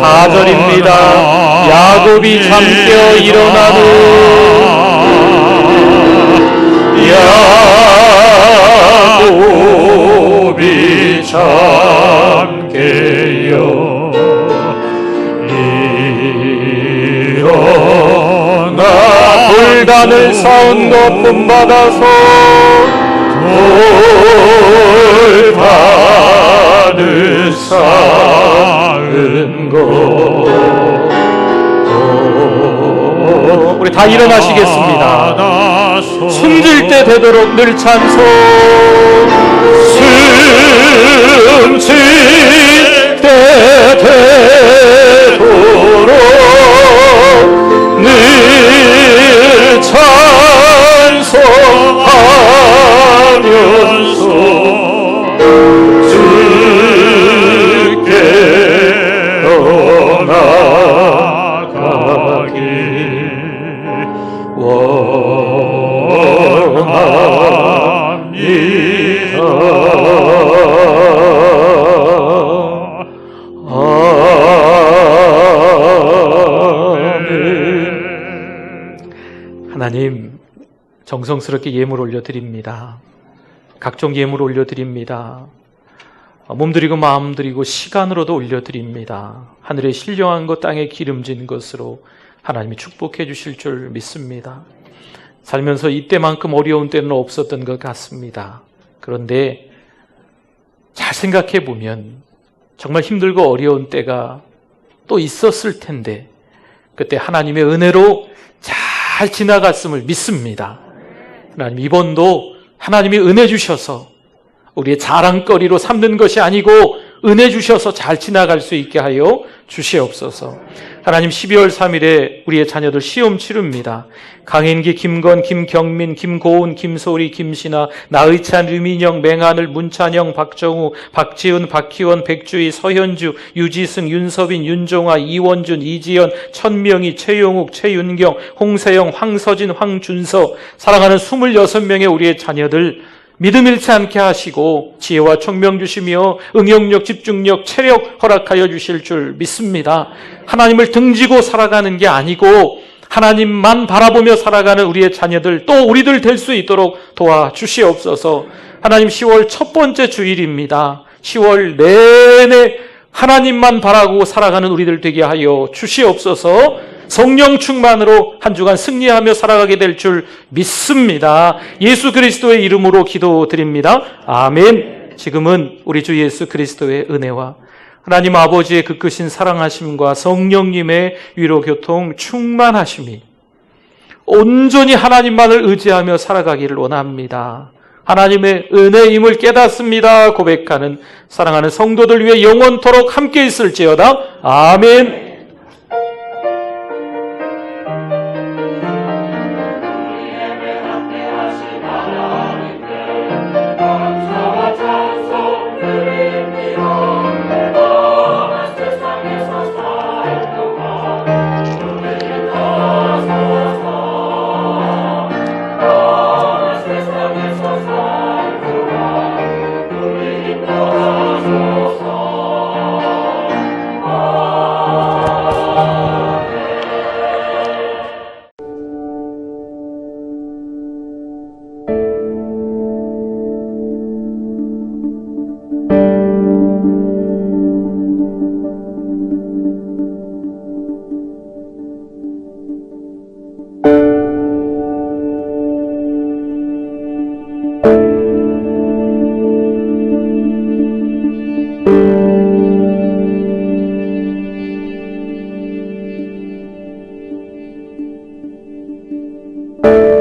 4절입니다. 야곱이 잠겨 일어나도 야곱이 잠깨어 일어나 돌단을 쌓은 것 본받아서 돌단을 쌓은 것 우리 다 일어나시겠습니다. 숨질 때 되도록 늘 찬송 숨질 때 되도록 늘 찬송하면서 주께 떠나가기 원합니다. 하나님, 정성스럽게 예물 올려드립니다. 각종 예물 올려드립니다. 몸드리고 마음드리고 시간으로도 올려드립니다. 하늘의 신령한 것, 땅에 기름진 것으로 하나님이 축복해 주실 줄 믿습니다. 살면서 이때만큼 어려운 때는 없었던 것 같습니다. 그런데 잘 생각해 보면 정말 힘들고 어려운 때가 또 있었을 텐데 그때 하나님의 은혜로 잘 지나갔음을 믿습니다. 하나님, 이번도 하나님이 은혜 주셔서 우리의 자랑거리로 삼는 것이 아니고 은혜 주셔서 잘 지나갈 수 있게 하여 주시옵소서. 하나님, 12월 3일에 우리의 자녀들 시험 치릅니다. 강인기, 김건, 김경민, 김고은, 김소리, 김신아, 나의찬, 류민영, 맹하늘, 문찬영, 박정우, 박지은, 박희원, 백주희, 서현주, 유지승, 윤서빈, 윤종아, 이원준, 이지연, 천명희, 최용욱, 최윤경, 홍세영, 황서진, 황준서, 사랑하는 26명의 우리의 자녀들 믿음 잃지 않게 하시고 지혜와 총명 주시며 응용력, 집중력, 체력 허락하여 주실 줄 믿습니다. 하나님을 등지고 살아가는 게 아니고 하나님만 바라보며 살아가는 우리의 자녀들, 또 우리들 될 수 있도록 도와주시옵소서. 하나님, 10월 첫 번째 주일입니다. 10월 내내 하나님만 바라고 살아가는 우리들 되게 하여 주시옵소서. 성령 충만으로 한 주간 승리하며 살아가게 될 줄 믿습니다. 예수 그리스도의 이름으로 기도드립니다. 아멘. 지금은 우리 주 예수 그리스도의 은혜와 하나님 아버지의 그 크신 사랑하심과 성령님의 위로 교통 충만하심이 온전히 하나님만을 의지하며 살아가기를 원합니다. 하나님의 은혜임을 깨닫습니다. 고백하는 사랑하는 성도들 위해 영원토록 함께 있을지어다. 아멘. you.